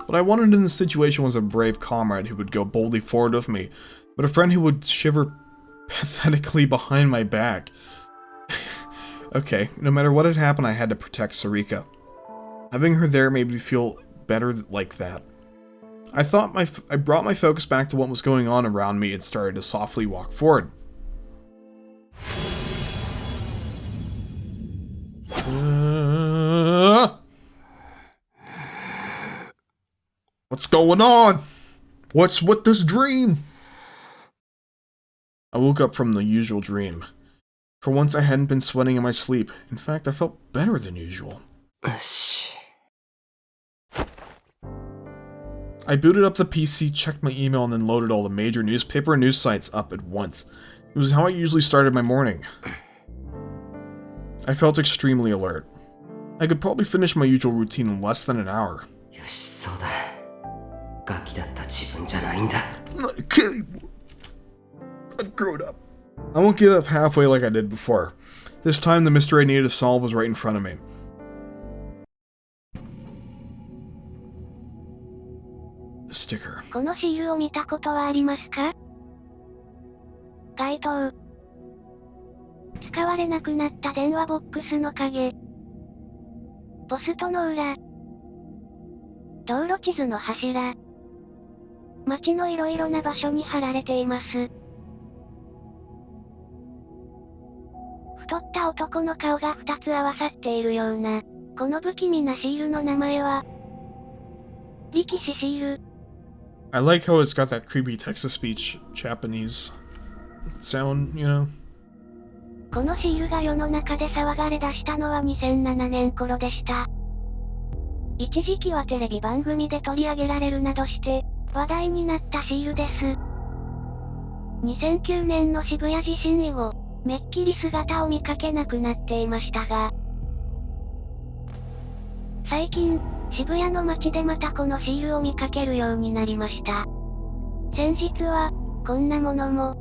A: What I wanted in this situation was a brave comrade who would go boldly forward with me, but a friend who would shiver pathetically behind my back. Okay, no matter what had happened, I had to protect Sarika. Having her there made me feel better like that. I brought my focus back to what was going on around me and started to softly walk forward. What's going on? What's with this dream? I woke up from the usual dream. For once I hadn't been sweating in my sleep. In fact, I felt better than usual. I booted up the PC, checked my email, and then loaded all the major newspaper and news sites up at once. It was how I usually started my morning. I felt extremely alert. I could probably finish my usual routine in less than an hour. I've grown up. I won't give up halfway like I did before. This time the mystery I needed to solve was right in front of me. The sticker.
B: このシールを見たことはありますか？該当。使われなくなった電話ボックスの影。ポストの裏。道路地図の柱。街のいろいろな場所に貼られています。太った男の顔が2つ合わさっているような、この不気味なシールの名前は、力士シール。
A: I like how it's got that creepy text-to-speech Japanese sound, you know?
B: このシールが世の中で騒がれ出したのは2007年頃でした。一時期はテレビ番組で取り上げられるなどして話題になったシールです。2009年の渋谷地震以後、めっきり姿を見かけなくなっていましたが、最近、渋谷の街でまたこのシールを見かけるようになりました。先日は、こんなものも。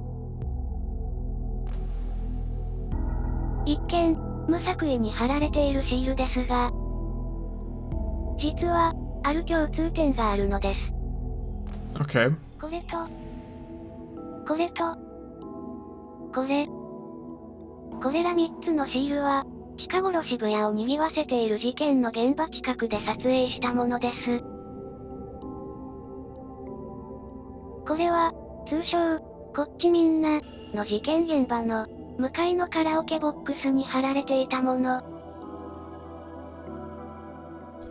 B: 一見、無作為に貼られているシールですが、実は、ある共通点があるのです。
A: Okay.
B: これと、これと、これら3つのシールは、近頃渋谷を賑わせている事件の現場近くで撮影したものです。これは、通称、こっちみんな、の事件現場の、向かいのカラオケボックスに貼られていたもの。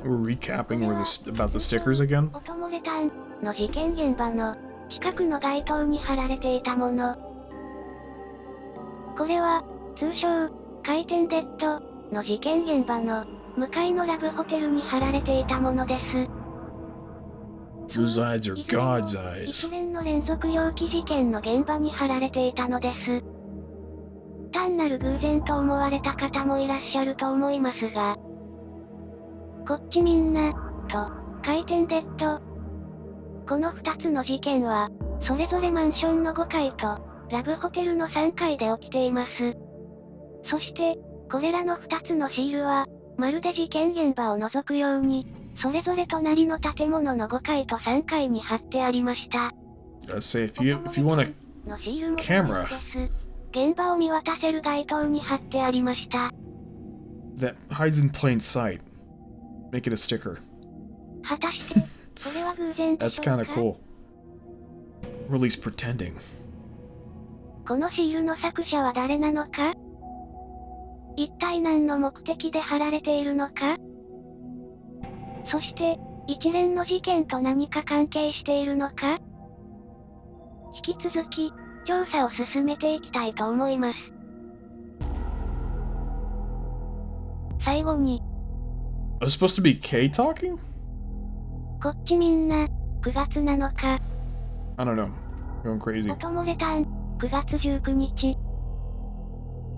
A: We're recapping about the stickers again?
B: 音漏れタンの事件現場の近くの街灯に貼られていたもの。これは、通称、回転デッドの事件現場の向かいのラブホテルに貼られていたものです。
A: Those eyes are God's eyes.
B: 一連の連続猟奇事件の現場に貼られていたのです。単なる偶然と思われた方もいらっしゃると思いますが、こっちみんな、と、回転デッド。この2つの事件は、それぞれマンションの5階と、ラブホテルの3階で起きています。そして、これらの2つのシールは、まるで事件現場を覗くように、それぞれ隣の建物の5階と3階に貼ってありました。
A: Say, if you want a camera
B: 現場を見渡せる街灯に貼ってありました。
A: that hides in plain sight, make it a sticker.
B: 果たして、それは偶然で
A: That's
B: しょう
A: kind
B: か
A: of cool. Or at least pretending.
B: このシールの作者は誰なのか？一体何の目的で貼られているのか？そして、一連の事件と何か関係しているのか？引き続き、調査を進めていきたいと思います。最後に、
A: It was supposed to be Kay talking?
B: こっちみんな、9月7日。
A: I don't know. Going crazy.
B: 音漏れタン、9月19日。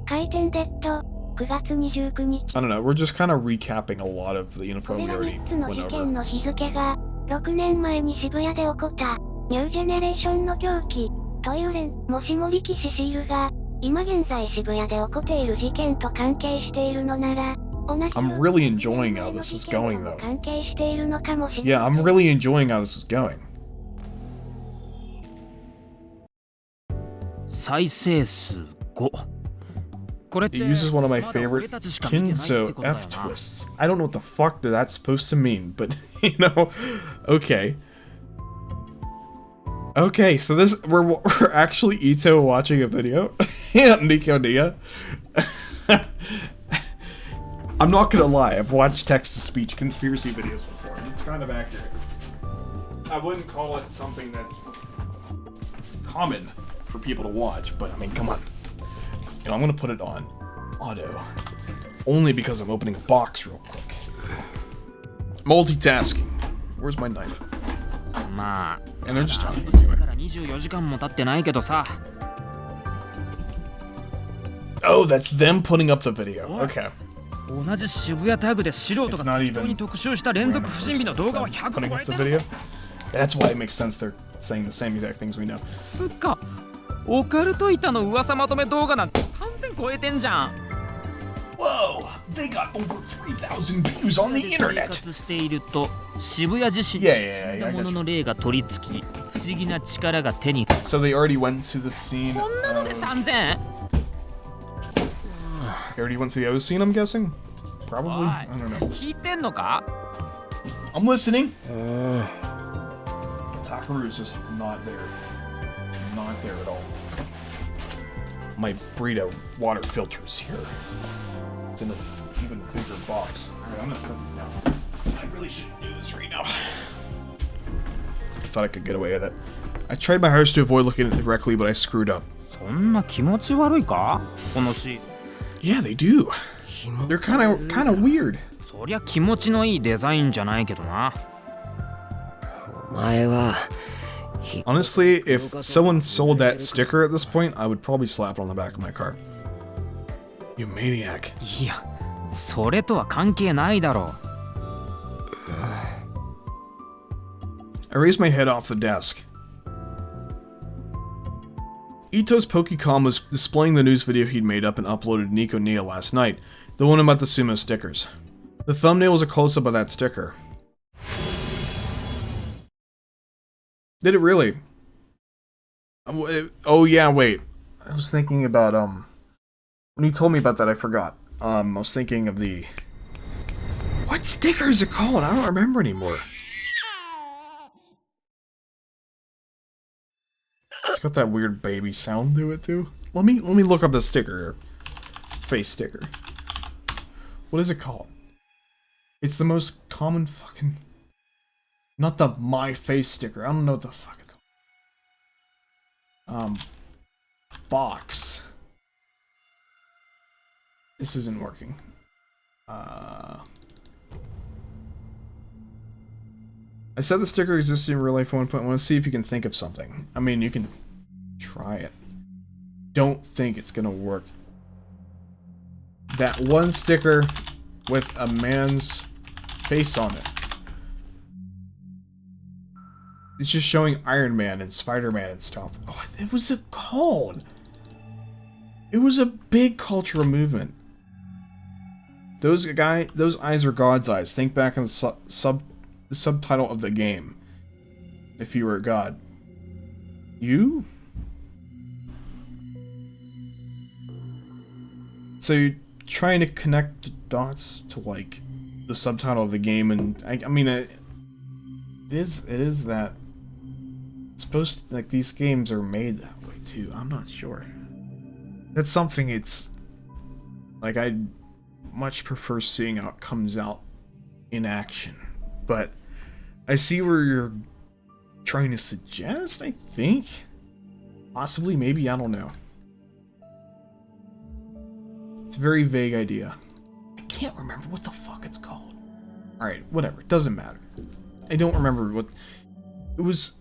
B: 回転デッド、9月29日。
A: I don't know. We're just kind of recapping a lot of the info
B: こ
A: we
B: れら
A: already
B: 3つの
A: went
B: 事
A: over.
B: 件の日付が、6年前に渋谷で起こった、ニュージェネレーションの狂気、というもしも力士シールが、今現在渋谷で起こっている事件と関係しているのなら、
A: I'm really enjoying how this is going, though.
B: 関係しているのかもしれない。
A: Yeah, I'm really enjoying how this is going.
K: 再生数5。これって
A: It uses one of my favorite Kinzo F twists. I don't know what the fuck that's supposed to mean, but you know, okay. Okay, so we're actually Ito watching a video and Nico Nia. I'm not gonna lie, I've watched text-to-speech conspiracy videos before, and it's kind of accurate. I wouldn't call it something that's common for people to watch, but I mean, come on. You know, I'm gonna put it on auto. Only because I'm opening a box real quick. Multitasking. Where's my knife?
K: まあ、
A: And they're just talking
K: だから24時間も経ってないけどさ。
A: Oh, that's them putting up the video. Okay.
K: 同じ渋谷タグで素人が適当に特集した連続不審火の動画は100
A: Putting
K: 超
A: up
K: え
A: the
K: てる。
A: video. That's why it makes sense they're saying the same exact things we know.
K: そっか。オカルト板の噂まとめ動画なんて3000超えてんじゃん。
A: Whoa! They got over 3,000 views on the
K: 生
A: internet!
K: 活していると渋谷自身
A: Yeah,
K: のものの霊が取り付き不思議な力が手に
A: So they already went to the scene.
K: こんなので3000?
A: They already went to the other scene, I'm guessing? Probably? I don't know.
K: 聞いてんのか?
A: I'm listening. Takaru's just not there. Not there at all. My burrito water filter's here. It's in an even bigger box. Alright, I'm gonna set this down. I really shouldn't do this right now. I thought I could get away with it. I tried my hardest to avoid looking at it directly, but I screwed up.
K: そんな気持ち悪いか? このシーン。
A: Yeah, they do. They're kind of weird.
K: そりゃ気持ちのいいデザインじゃないけどな。
D: お前は
A: Honestly, if someone sold that sticker at this point, I would probably slap it on the back of my car. You maniac.
K: いや、それとは関係ないだろう。
A: I raised my head off the desk. Ito's Pokecom was displaying the news video he'd made up and uploaded to Nico Nia last night, the one about the sumo stickers. The thumbnail was a close-up of that sticker. Did it really? Oh yeah, wait. I was thinking about when you told me about that, I forgot. I was thinking of the what sticker is it called? I don't remember anymore. It's got that weird baby sound to it too. Let me look up the sticker here. Face sticker. What is it called? It's the most common fucking... Not the my face sticker. I don't know what the fuck it's called. Box. This isn't working. I said the sticker existed in real life at one point. I want to see if you can think of something. I mean, you can try it. Don't think it's gonna work. That one sticker with a man's face on it. It's just showing Iron Man and Spider-Man and stuff. Oh, what was it called? It was a big cultural movement. Those eyes are God's eyes. Think back on the subtitle of the game. If you were a god. You? So you're trying to connect the dots to like the subtitle of the game, and I mean it is that it's supposed to, like, these games are made that way too. I'm not sure. That's something it's like I'd much prefer seeing how it comes out in action, but I see where you're trying to suggest. I think possibly, maybe, I don't know. It's a very vague idea. I can't remember what the fuck it's called. Alright, whatever. It doesn't matter. I don't remember what... It was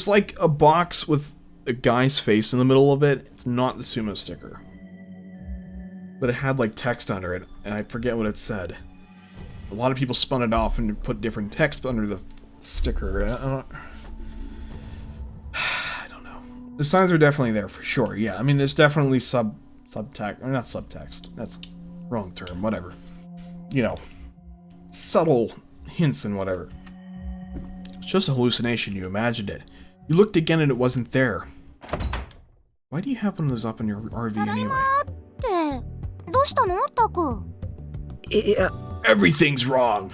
A: like a box with a guy's face in the middle of it. It's not the sumo sticker. But it had like text under it, and I forget what it said. A lot of people spun it off and put different text under the sticker. I don't know. The signs are definitely there for sure. Yeah, I mean, there's definitely subtext, or not subtext, that's wrong term, whatever. You know, subtle hints and whatever. It's just a hallucination, you imagined it. You looked again and it wasn't there. Why do you have one of those up in your RV anyway? Everything's wrong!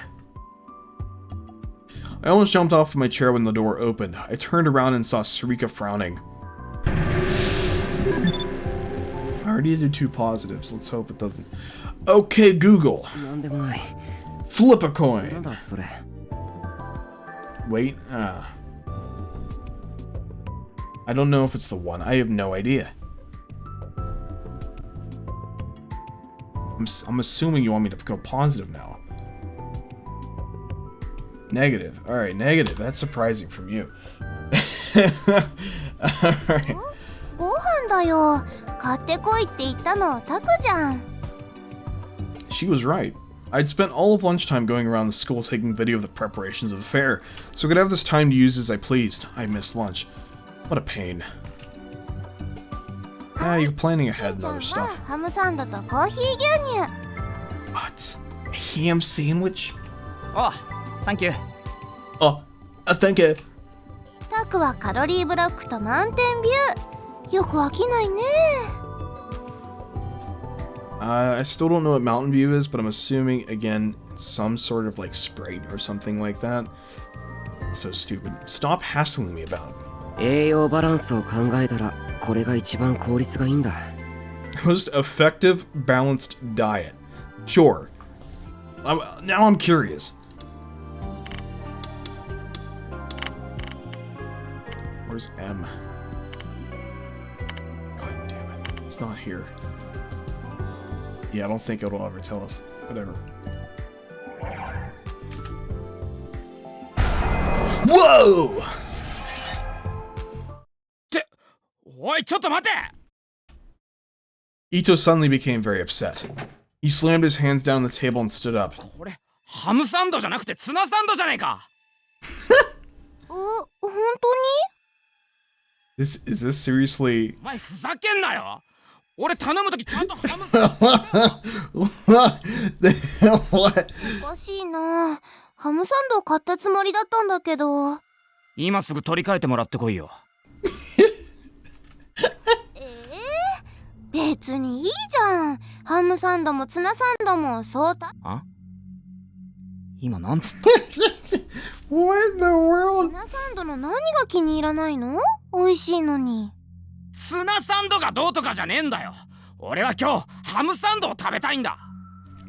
A: I almost jumped off of my chair when the door opened. I turned around and saw Sarika frowning. I already did 2 positives. Let's hope it doesn't. Okay, Google. Flip a coin. Wait. I don't know if it's the one. I have no idea. I'm assuming you want me to go positive now. Negative. Alright, negative. That's surprising from you. Alright. She was right. I'd spent all of lunchtime going around the school taking video of the preparations of the fair, so I could have this time to use as I pleased. I missed lunch. What a pain. Ah, you're planning ahead and other stuff. What? A ham sandwich?
K: Oh, thank you.
A: Oh, thank you. I still don't know what Mountain View is, but I'm assuming, again, some sort of like Sprite or something like that. So stupid. Stop hassling me about it. Most effective, balanced diet. Sure. Now I'm curious. Where's M? God damn it. It's not here. Yeah, I don't think it'll ever tell us. Whatever. Whoa! Ito suddenly became very upset. He slammed his hands down on the table and stood up. Is this seriously? What? What?
B: 別にいいじゃん。ハムサンドもツナサンドもそうた。
K: あ？今なんつった？
A: What the world?
B: ツナサンドの何が気に入らないの？美味しいのに。
K: ツナサンドがどうとかじゃねえんだよ。俺は今日ハムサンドを食べたいんだ。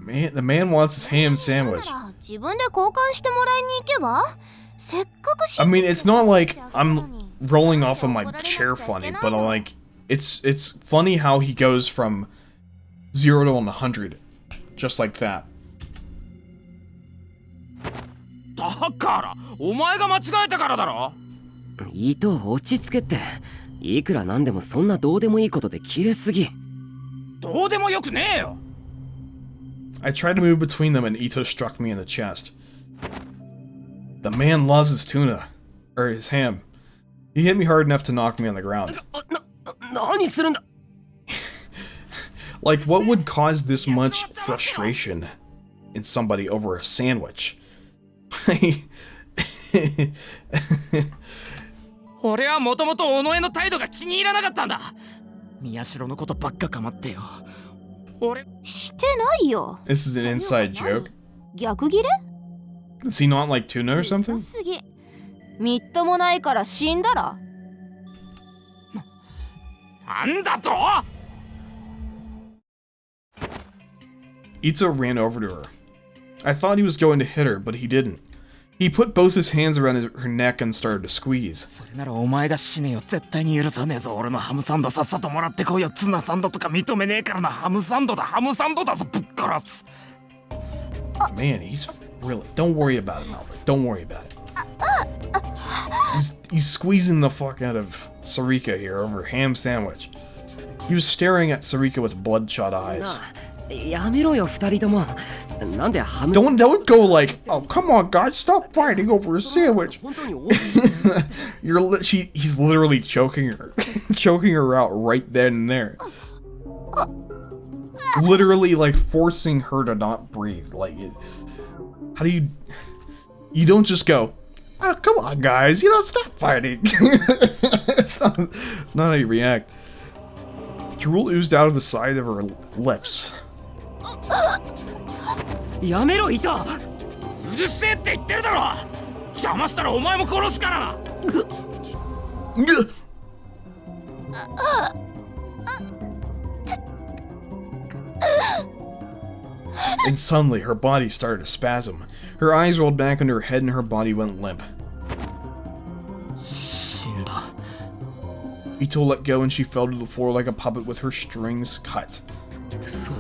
A: Man, the man wants his ham sandwich.
B: 自分で交換してもらいに行けば？せっかく
A: I mean, it's not like I'm rolling off of my chair funny, but like it's funny how he goes from 0 to 100 just like that.
K: だからお前が間違えたからだろ。
D: 伊藤落ち着けって。いくらなんでもそんなどうでもいいことで切れすぎ。
K: どうでもよくねえよ。
A: I tried to move between them and Ito struck me in the chest. The man loves his tuna. Or his ham. He hit me hard enough to knock me on the ground.
D: 何するんだ?
A: Like, what would cause this much frustration in somebody over a sandwich?
K: 俺はもともと尾上の態度が気に入らなかったんだ。宮代のことばっか構ってよ。俺
B: してないよ。
A: This is an inside joke.
B: 逆ギレ？
A: Does he not like tuna or something?
B: すぎ。みっともないから死んだら？
K: なんだと？
A: Ito ran over to her. I thought he was going to hit her, but he didn't. He put both his hands around her neck and started to squeeze.
K: それならお前が死ねよ。絶対に許さねえぞ。俺のハムサンドさっさともらってこいよ。ツナサンドとか認めねえからな。ハムサンドだぞ。ぶっ殺す。
A: Man, he's really... Don't worry about it, Albert. Don't worry about it. He's squeezing the fuck out of Sarika here over a ham sandwich. He was staring at Sarika with bloodshot eyes.
D: やめろよ二人とも。なんでハム
A: Don't go like, oh come on guys, stop fighting over a sandwich. He's literally choking her, choking her out right then and there. Literally like forcing her to not breathe. Like, how do you don't just go, oh come on guys, stop fighting. It's not how you react. Drool oozed out of the side of her lips.
D: やめろ、イト。
K: うるせえって言ってるだろ。邪魔したらお前も殺すからな。
A: And suddenly, her body started to spasm. Her eyes rolled back into her head and her body went limp.
K: 死んだ。
A: Ito let go and she fell to the floor like a puppet with her strings cut.
D: 嘘。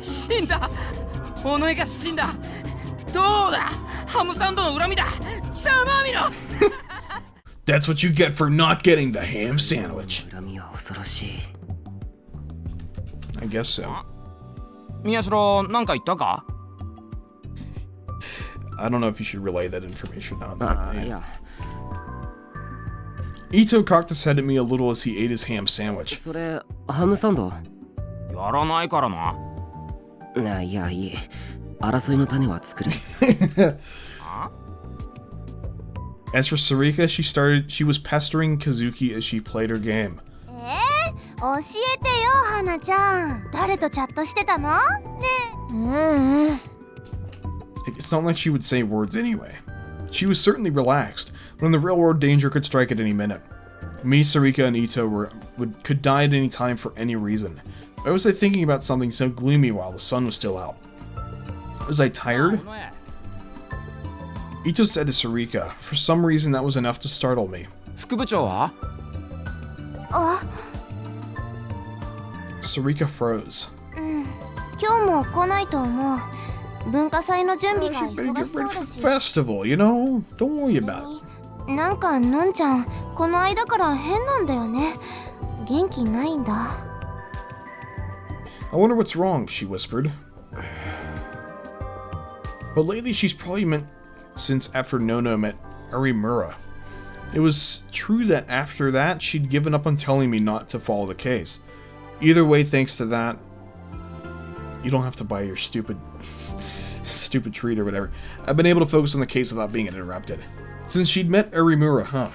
K: 死んだ。尾上が死んだ。どうだ。ハムサンドの恨みだ。ざまみろ。
A: That's what you get for not getting the ham sandwich.
D: 恨みは恐ろしい。
A: I guess so.
K: 宮代、なんか言ったか?
A: I don't know if you should relay that information now.
D: Yeah.
A: Ito cocked his head at me a little as he ate his ham sandwich.
D: それ、ハムサンド？
K: やらないからな。
D: いや、いい。争いの種は作る。
A: As for Sarika, she was pestering Kazuki as she played her game.
B: 教えてよ、花ちゃん。誰とチャットしてたの？ね。
A: It's not like she would say words anyway. She was certainly relaxed, when the real world danger could strike at any minute. Me, Sarika, and Ito could die at any time for any reason. Why was I thinking about something so gloomy while the sun was still out? Was I tired? Ito said to Sarika. For some reason, that was enough to startle me.
K: 副部長は?
A: Sarika froze.
B: 今日も来ないと思う。文化祭の準備が忙しそうだし。
A: Festival, you know? Don't worry about it.
B: なんかのんちゃん、この間から変なんだよね。元気ないんだ。
A: I wonder what's wrong, she whispered. But lately she's probably meant since after Nono met Arimura. It was true that after that she'd given up on telling me not to follow the case. Either way, thanks to that, you don't have to buy your stupid treat or whatever. I've been able to focus on the case without being interrupted. Since she'd met Arimura, huh?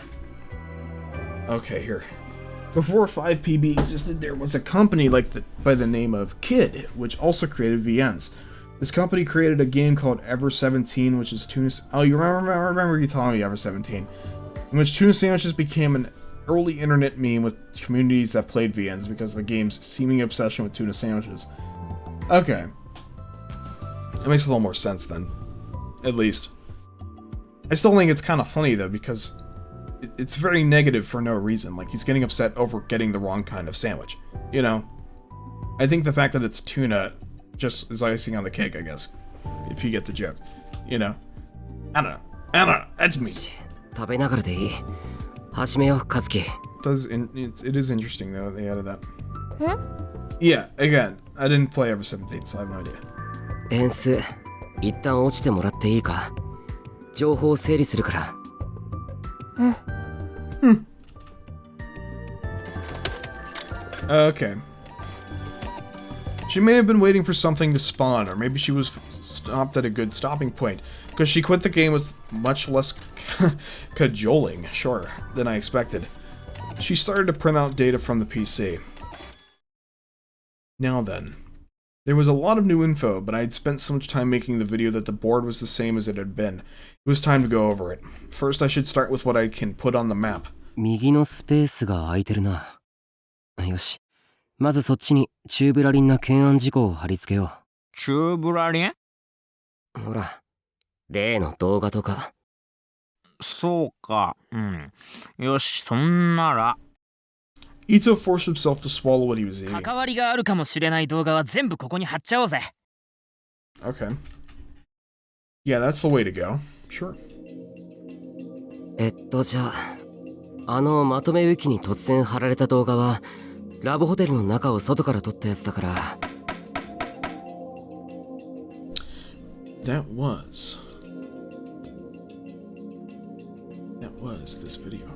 A: Okay, here. Before 5PB existed, there was a company by the name of Kid, which also created VNs. This company created a game called Ever 17, which is tuna... Oh, you remember you telling me Ever 17. In which tuna sandwiches became an early internet meme with communities that played VNs because of the game's seeming obsession with tuna sandwiches. Okay. That makes a little more sense then. At least. I still think it's kind of funny though, because it's very negative for no reason. Like, he's getting upset over getting the wrong kind of sandwich. You know? I think the fact that it's tuna just is icing on the cake, I guess. If you get the joke. You know? I don't know. That's me.
D: 食べながらでいい。始めよう、和樹。
A: It is interesting though, they added that. Yeah, again, I didn't play Ever 17, so I have no idea.
D: 円数、一旦落ちてもらっていいか。情報を整理するから。
A: Okay. She may have been waiting for something to spawn, or maybe she was stopped at a good stopping point, because she quit the game with much less cajoling, sure, than I expected. She started to print out data from the PC. Now then. There was a lot of new info, but I had spent so much time making the video that the board was the same as it had been. It was time to go over it. First, I should start with what I can put on the map.
D: 右のスペースが空いてるな。よし。まずそっちにチューブラリンな懸案事項を貼り付けよう。
K: チューブラリン？
D: ほら、例の動画とか。
K: そうか、よし、そんなら。
A: Ito forced himself to swallow what he was eating.
K: 関わりがあるかもしれない動画は全部ここに貼っちゃおうぜ。
A: Okay. Yeah, that's the way to go. Sure.
D: じゃあ、まとめウィキに突然貼られた動画は、ラブホテルの中を外から撮ったやつだから。
A: That was this video.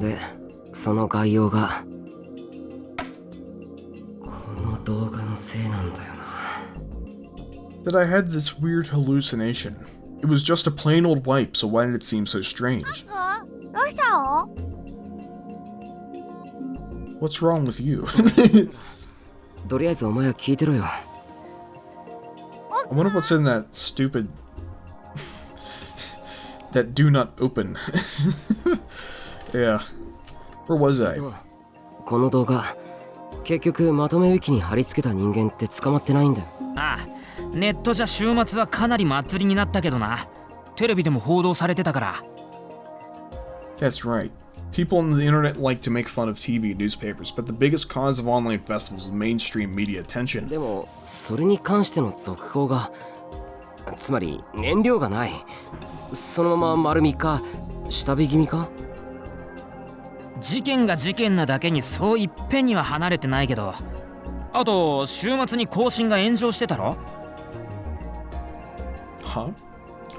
D: で、その概要がこの動画のせいなんだよな。
A: That I had this weird hallucination. It was just a plain old wipe, so why did it seem so strange? What's wrong with you?
D: とりあえずお前は聞いてろよ。
A: I wonder what's in that stupid... that do not open. Yeah. Where was I?
D: この動画、結局まとめウィキに貼り付けた人間って捕まってないんだよ。
K: ああ、ネットじゃ週末はかなり祭りになったけどな。テレビでも報道されてたから。
A: That's right. People on the internet like to make fun of TV and newspapers, but the biggest cause of online festivals is mainstream media attention.
D: でも、それに関しての続報が、つまり燃料がない。そのまま丸3日、下火気味か？
K: 事件が事件なだけにそういっぺんには離れてないけど、あと週末に更新が炎上してたろ？
A: Huh?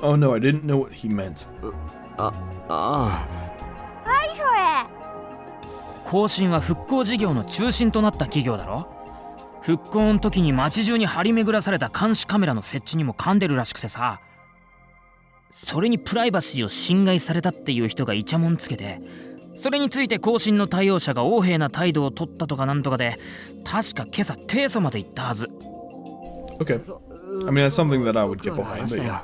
A: Oh no, I didn't know what he meant.
D: ああ。
K: 更新は復興事業の中心となった企業だろ？復興の時に街中に張り巡らされた監視カメラの設置にも噛んでるらしくてさ、それにプライバシーを侵害されたっていう人がイチャモンつけて、それについて更新の対応者が横柄な態度を取ったとかなんとかで、確か今朝提訴まで行ったはず。
A: Okay. I mean, that's something that I would get behind, but yeah.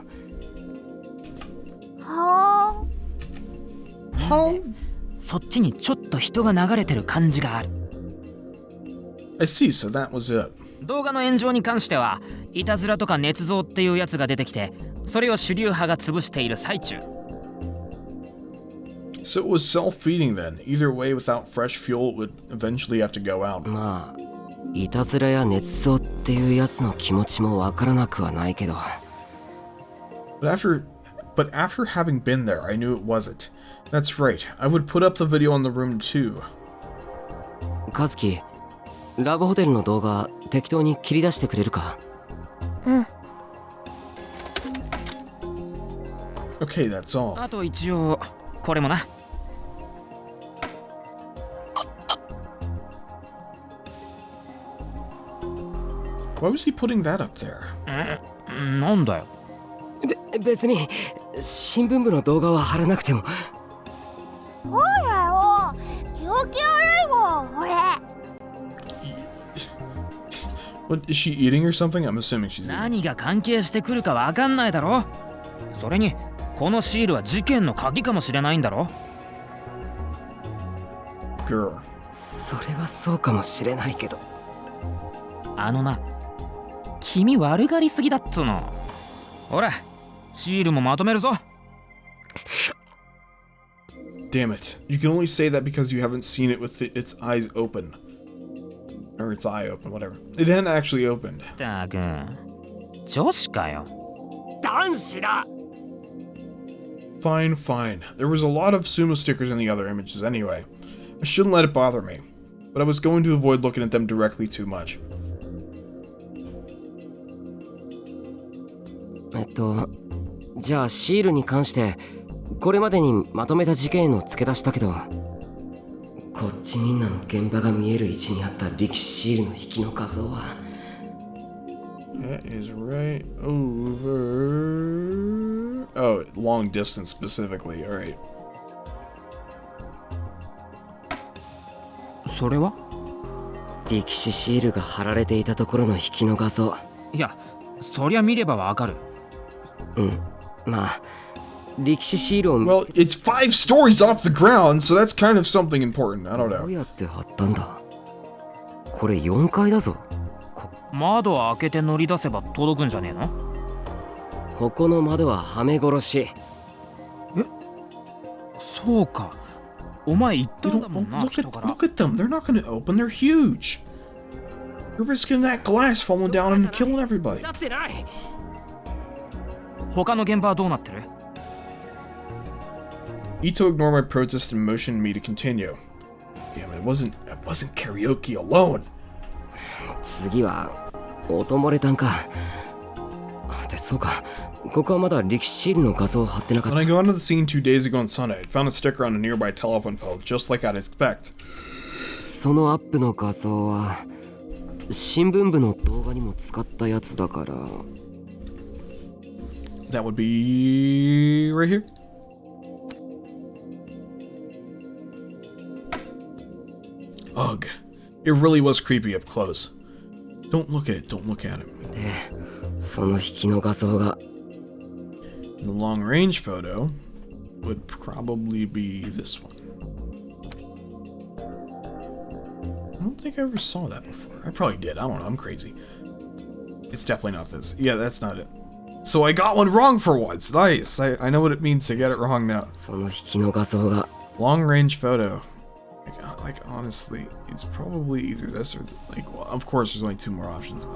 A: How?
K: そっちにちょっと人が流れてる感じがある。
A: I see, so that was it.
K: 動画の炎上に関しては、いたずらとか捏造っていうやつが出てきて、それを主流派が潰している最中。
A: So it was self-feeding then. Either way, without fresh fuel, it would eventually have to go out.
D: まあ、いたずらや捏造っていうやつの気持ちもわからなくはないけど。
A: But after having been there, I knew it wasn't. That's right. I would put up the video on the room too.
D: 和樹、ラブホテルの動画適当に切り出してくれるか？Okay,
A: that's all.
K: あと一応これもな。
A: Why was he putting that up there?
K: なんだよ。
D: 別に新聞部の動画は貼らなくても。
B: ほらよ、気持ち悪いもん、俺。
A: What, is she eating or something? I'm assuming she's eating.
K: 何が関係してくるかわかんないだろ。それにこのシールは事件の鍵かもしれないんだろ。
A: Girl.
D: それはそうかもしれないけど。
K: あのな、君悪がりすぎだっつうの。ほら、シールもまとめるぞ。
A: Damn it. You can only say that because you haven't seen it with its eyes open. Or its eye open, whatever. It hadn't actually opened.
K: ったく、女子かよ。
D: 男子だ。
A: Fine, fine. There was a lot of sumo stickers in the other images anyway. I shouldn't let it bother me. But I was going to avoid looking at them directly too much.
D: じゃあシールに関してこれまでにまとめた事件の付け出したけど、こっちみんなの現場が見える位置にあった力士シールの引きの画像は
A: That is right over... Oh, long distance specifically, alright.
K: それは
D: 力士シールが貼られていたところの引きの画像。
K: いや、そりゃ見ればわかる。
D: うん、まあ力士シールを
A: Well, it's 5 stories off the ground, so that's kind of something important. I don't
D: どう
A: know.
D: やって貼ったんだ。これ4階だぞ。
K: 窓を開けて乗り出せば届くんじゃねえの？
D: ここの窓ははめ殺し。
K: え、そうか。お前言ったんだもんな、人から。
A: Look at them. They're not going to open. They're huge. You're risking that glass falling down and killing everybody.
D: だってない。
K: 他の現場はどうなってる？
A: Ito ignored my protest and motioned me to continue. Damn it, it wasn't karaoke alone.
D: 次は音漏れたんか。で、そうか。ここはまだ力士シールの画像を貼ってなかった。
A: When I got onto the scene 2 days ago on Sunday, I found a sticker on a nearby telephone pole, just like I'd expect.
D: そのアップの画像は新聞部の動画にも使ったやつだから。
A: That would be right here. Ugh. It really was creepy up close. Don't look at it, don't look at it.
D: で、その引きの画像が
A: The long range photo would probably be this one. I don't think I ever saw that before. I probably did. I don't know. I'm crazy. It's definitely not this. Yeah, that's not it. So I got one wrong for once. Nice. I know what it means to get it wrong now.
D: その引きの画像が
A: Long range photo. Like honestly, it's probably either this or like. Well, of course, there's only 2 more options.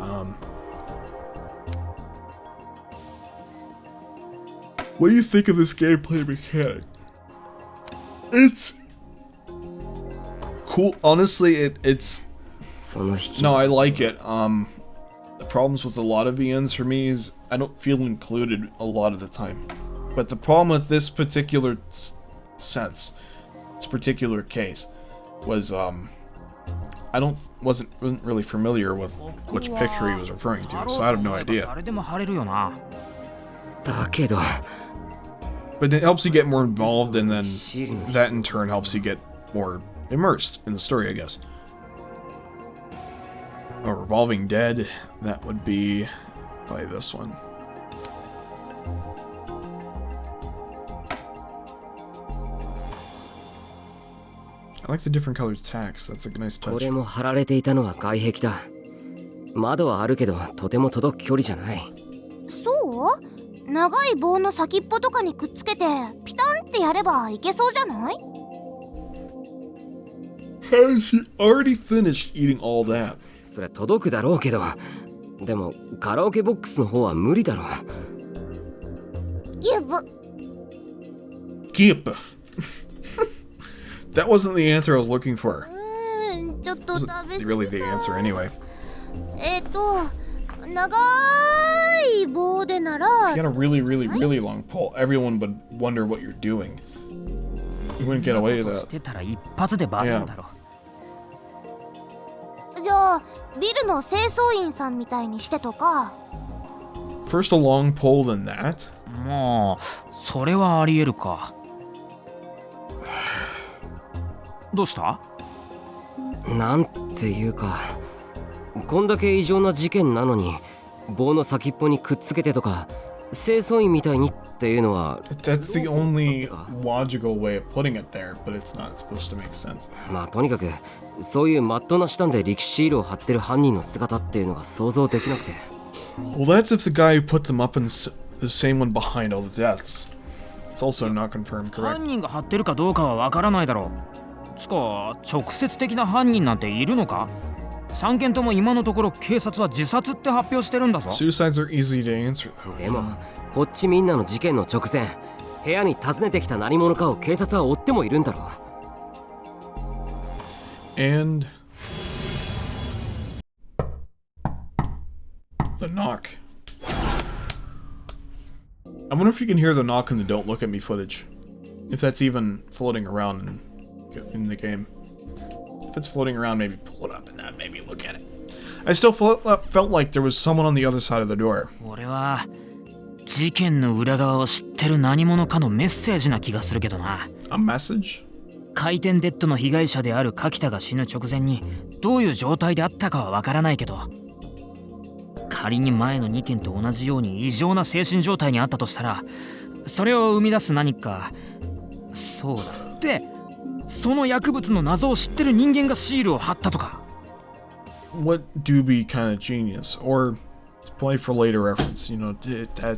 A: What do you think of this gameplay mechanic? It's cool. Honestly, it's no, I like it. The problems with a lot of VNs for me is I don't feel included a lot of the time. But the problem with this particular sense, this particular case, was wasn't really familiar with which picture he was referring to, so I have no idea.
K: 誰でも貼れるよな。
D: だけど
A: But it helps you get more involved, and then that in turn helps you get more immersed in the story, I guess. A Revolving Dead, that would be probably this one. I like the different colored tacks. That's a nice
D: こ
A: touch.
D: れも貼られていたのは外壁だ。窓はあるけどとても届く距離じゃない。
B: そう？長い棒の先っぽとかにくっつけてピタンってやればいけそうじゃない？
A: Has she already finished eating all that?
D: それ届くだろうけど、でもカラオケボックスの方は無理だろう。
B: ギュブ。
A: Gip. That wasn't the answer I was looking for.
B: ちょっと食べ過ぎた。
A: Really the answer anyway.
B: 長い棒でなら。
A: If you had a really, really, really long pole, everyone would wonder what you're doing. You wouldn't get away with that.
K: してたら一発でバレるだろ。
B: じゃあビルの清掃員さんみたいにしてとか。
A: First a long pole, then that?
K: まあそれはありえるか。どうした？
D: なんていうか、こんだけ異常な事件なのに棒の先っぽにくっつけてとか清掃員みたいにっていうのは。
A: That's the only logical way of putting it there, but it's not supposed to make sense.
D: まあとにかくそういうマットな手段で力士シールを貼ってる犯人の姿っていうのが想像できなくて。
A: Well, that's if the guy who put them up in the same one behind all the deaths. It's also not confirmed, correct?
K: 犯人が貼ってるかどうかはわからないだろう。つか直接的な犯人なんているのか？3件とも今のところ警察は自殺って発表してるんだぞ。
A: Suicides are easy to answer, though.
D: でもこっちみんなの事件の直前、部屋に訪ねてきた何者かを警察は追ってもいるんだろ
A: う。And the knock. I wonder if you can hear the knock in the "Don't Look at Me" footage. If that's even floating around in the game. If it's floating around, maybe pull it up and maybe look at it. I still felt like there was someone on the other side of the door.
K: 俺は事件の裏側を知ってる何者かのメッセージな気がするけどな。
A: A message?
K: 回転デッドの被害者である柿田が死ぬ直前にどういう状態であったかはわからないけど、仮に前の2件と同じように異常な精神状態にあったとしたら、それを生み出す何か、そうだってその薬物の謎を知ってる人間がシールを貼ったとか。
A: What do be kind of genius, or play for later reference, you know, that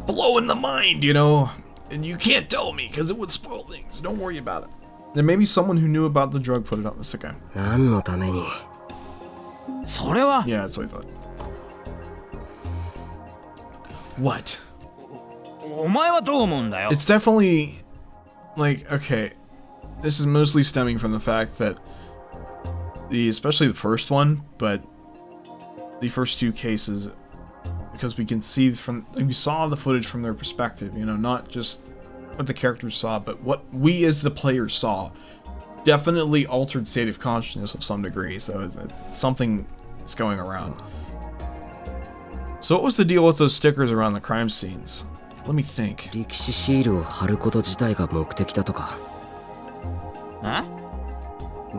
A: blow in the mind, you know, and you can't tell me because it would spoil things. Don't worry about it. Then maybe someone who knew about the drug put it up. That's okay.
D: 何のために？
K: それは。
A: Yeah, that's what I thought. What?
K: お前はどう思うんだよ？
A: It's definitely like, okay, this is mostly stemming from the fact that especially the first one, but the first two cases, because we saw the footage from their perspective, you know, not just what the characters saw, but what we as the players saw. Definitely altered state of consciousness of some degree, so something is going around. So what was the deal with those stickers around the crime scenes? Let me think.
D: 力士シールを貼ること自体が目的だとか。
K: え？
A: I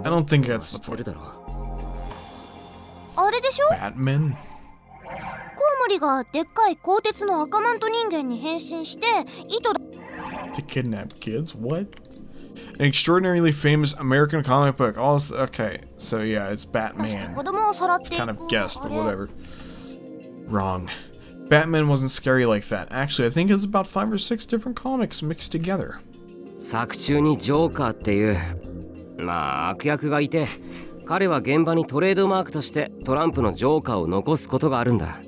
A: don't think that's the point.
B: あれでしょ？
A: Batman?
B: コウモリがでっかい鋼鉄の赤マント人間に変身して糸だ。
A: To kidnap kids? What? An extraordinarily famous American comic book. Okay, so yeah, it's Batman. Kind of guessed, but whatever. Wrong. Batman wasn't scary like that. Actually, I think it's about 5 or 6 different comics mixed together.
D: 作中にジョーカーっていうまあ悪役がいて、彼は現場にトレードマークとしてトランプのジョーカーを残すことがあるんだ。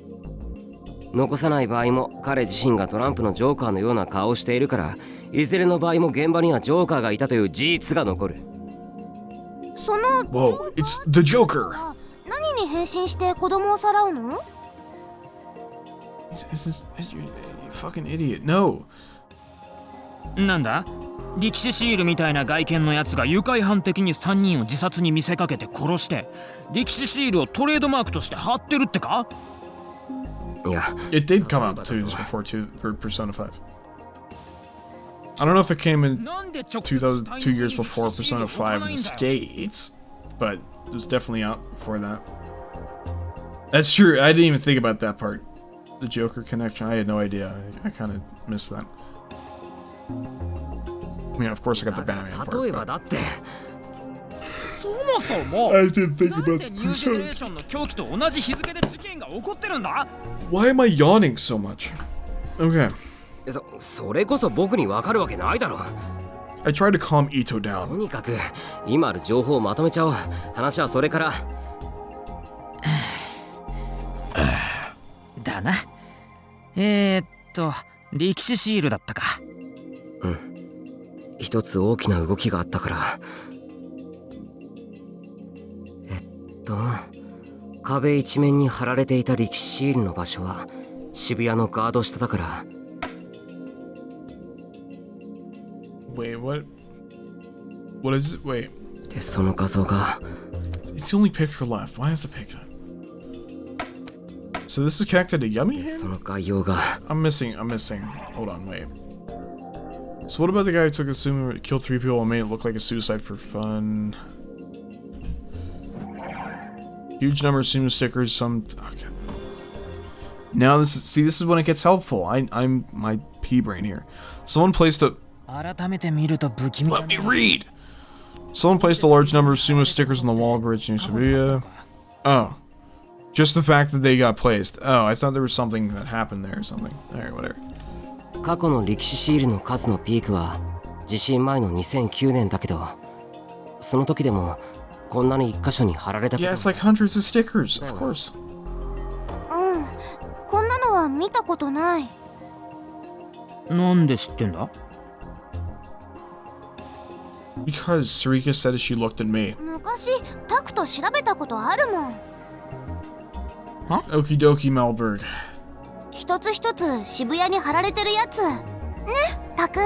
D: 残さない場合も彼自身がトランプのジョーカーのような顔をしているから、いずれの場合も現場にはジョーカーがいたという事実が残る。
B: その
A: Whoa, it's the Joker.
B: 何に変身して子供をさらうの？
A: You fucking idiot. No.
K: なんだ？力士シールみたいな外見のやつが愉快犯的に3人を自殺に見せかけて殺して、力士シールをトレードマークとして貼ってるってか？
D: いや、
A: It did come out too just before Persona 5. I don't know if it came in 2 years before Persona 5 in the States, but it was definitely out before that. That's true. I didn't even think about that part. The Joker connection. I had no idea. I kind of missed that. I mean, of course, I got the Batman part.
D: 例えばだって。
K: そもそも
A: I didn't think
K: なん
A: about
K: で
A: the
K: ニュージェネレー
A: Persona.
K: ションの狂気と同じ日付で事件が起こってるんだ？
A: Why am I yawning so much? Okay.
D: それこそ僕にわかるわけないだろ。
A: I tried to calm Ito
D: と
A: down.
D: にかく今ある情報をまとめちゃおう。話はそれから。
K: だな。力士シールだったか。
D: うん。一つ大きな動きがあったから。壁一面に貼られていた力士シールの場所は渋谷のガード下だから。
A: Wait, what? What is it? Wait.
D: で、その画像が。
A: It's the only picture left. Why have to pick that? So this is connected to Yummy
D: そ
A: Hand?
D: の概要が
A: I'm missing. Hold on, wait. So what about the guy who took a sumo, killed 3 people and made it look like a suicide for fun? Huge number of sumo stickers, some... Okay. Now this is when it gets helpful. I'm my pea brain here. Someone placed a...
K: 改めて見ると不気味だ
A: Let
K: ね
A: me read! Someone placed a large number of sumo stickers on the wall bridge near Shibuya. Oh. Just the fact that they got placed. Oh, I thought there was something that happened there or something. Alright, whatever.
D: 過去の歴史シールの数のピークは地震前の2009年だけど、その時でもこんなに一箇所に貼られたこと
A: Yeah, it's like hundreds of stickers, of course.
B: うんこんなのは見たことない。
K: なんで知ってんだ
A: Because Sarika said as she looked at me.
B: 昔タクと調べたことあるもん。
A: Okie dokie, Melberg.
B: 一つ一つ渋谷に貼られてるやつね、タク。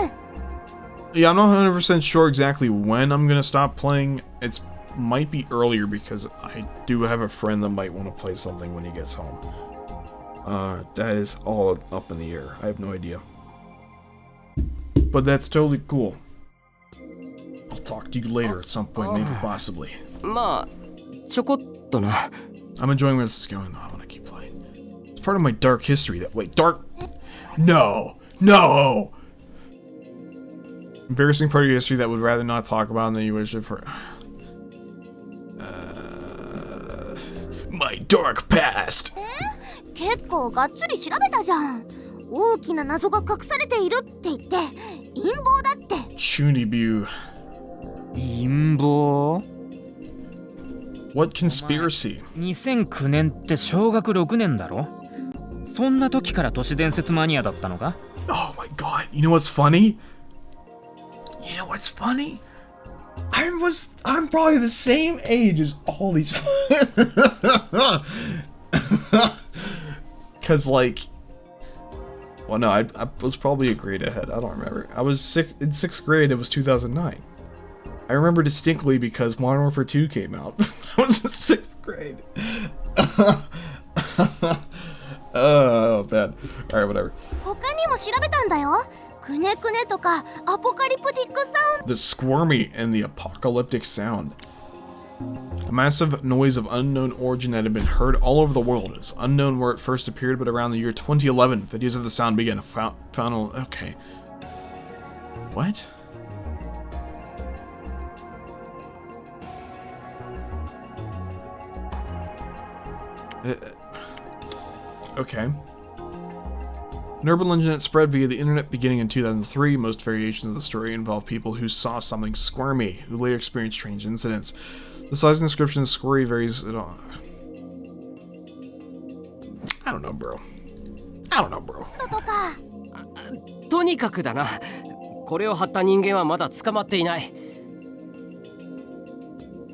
A: Yeah, I'm not 100% sure exactly when I'm gonna stop playing. It might be earlier because I do have a friend that might want to play something when he gets home. That is all up in the air. I have no idea. But that's totally cool. I'll talk to you later at some point, maybe possibly.
D: まあちょこっとな
A: I'm enjoying where this is going though. I want to keep playing. It's part of my dark history that wait, dark? No! No! Embarrassing part of your history that would rather not talk about and that you wish it for. My dark past!
B: 結構がっつり調べたじゃん。大きな謎が隠されているって言って陰謀だって。
A: Chunibu.
K: 陰謀
A: What conspiracy?
K: 2009年って小学6年だろそんな時から都市伝説マニアだったのか
A: Oh my god, you know what's funny? You know what's funny? I'm probably the same age as all these. Cause like, well no, I was probably a grade ahead. I don't remember. I was in 6th grade. It was 2009. I remember distinctly because Modern Warfare 2 came out. I was in 6th grade. Oh, bad. Alright, whatever.
B: 他にも調べたんだよ。くねくねとかアポカリプティックサウンド。
A: The squirmy and the apocalyptic sound. A massive noise of unknown origin that had been heard all over the world. It's unknown where it first appeared, but around the year 2011, videos of the sound began to found. Okay. What? Okay. An urban legend that spread via the internet beginning in 2003. Most variations of the story involve people who saw something squirmy, who later experienced strange incidents. The size and description of squirmy varies at all. I don't know, bro.
B: とか。
D: とにかくだなこれを貼った人間はまだ捕まっていない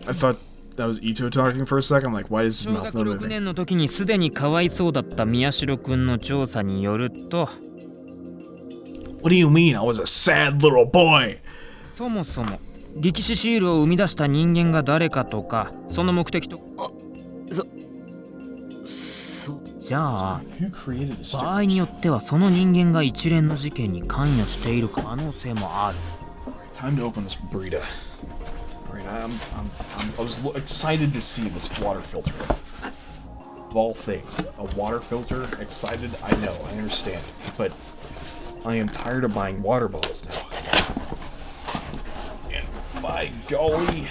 A: I thought that was Ito talking for a second. I'm like, why is his
K: 小
A: mouth
K: 学
A: not
K: 6
A: moving?
K: 年の時にすでにかわいそうだった宮代くんの調査によると
A: What do you mean? I was a sad little boy.
K: そもそも力士シールを生み出した人間が誰かとかその目的とじゃあ
A: Who created the
K: 場合によってはその人間が一連の事件に関与している可能性もある
A: Time to open this burrito. Alright, I was excited to see this water filter. Of all things, a water filter, excited, I know, I understand. But I am tired of buying water bottles now. And by golly,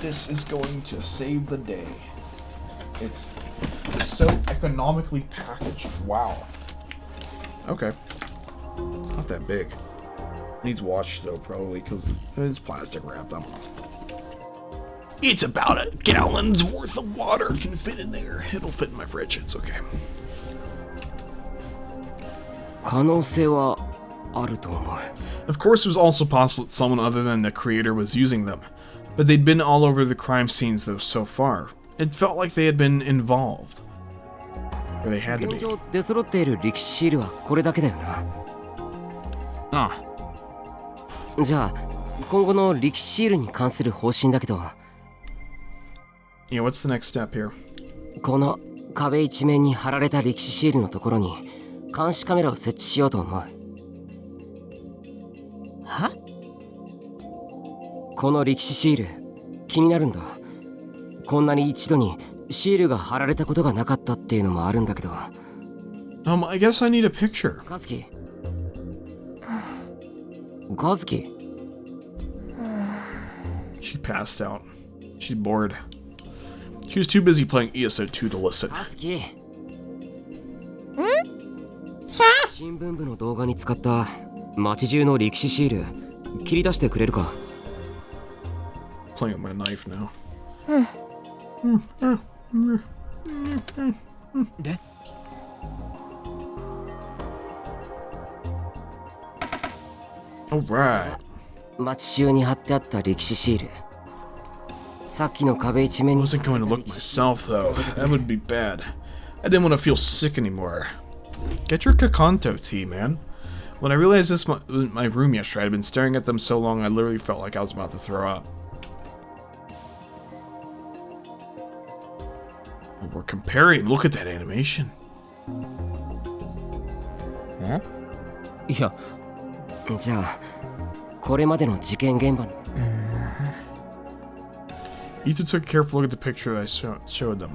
A: this is going to save the day. It's so economically packaged. Wow. Okay. It's not that big. Needs washed though, probably, because it's plastic wrapped up. It's about a gallon's worth of water can fit in there. It'll fit in my fridge. It's okay.
D: 可能性はあると思う
A: Of course, it was also possible that someone other than the creator was using them, but they'd been all over the crime scenes though so far. It felt like they had been involved. Or they had to
D: 現
A: be.
D: 状出揃っている歴史シールはこれだけだよな
K: ああ
D: じゃあ今後の歴史シールに関する方針だけど
A: Yeah, what's the next step here?
D: この壁一面に貼られた歴史シールのところに監視カメラを設置しようと思う。
K: は？
D: この歴史シール気になるんだ。こんなに一度にシールが貼られたことがなかったっていうのもあるんだけど。
A: I guess I need a picture.
D: カズキ。カズキ。
A: She passed out. She's bored. She was too busy playing ESO2 to listen.
D: カズキ。新聞部の動画に使った街中の歴史シール切り出してくれるか？
A: Playing with my knife now.
K: で、
A: Alright.
D: 街中に貼ってあった歴史シール。さっきの壁一面
A: I
D: に
A: wasn't going to look myself though. That would be bad. I didn't want to feel sick anymore. Get your Kakanto tea, man. When I realized this in my room yesterday, I'd been staring at them so long I literally felt like I was about to throw up. We're comparing. Look at that animation.
K: いや、
D: じゃあこれまでの事件現場に。
A: Ethan took a careful look at the picture I showed them.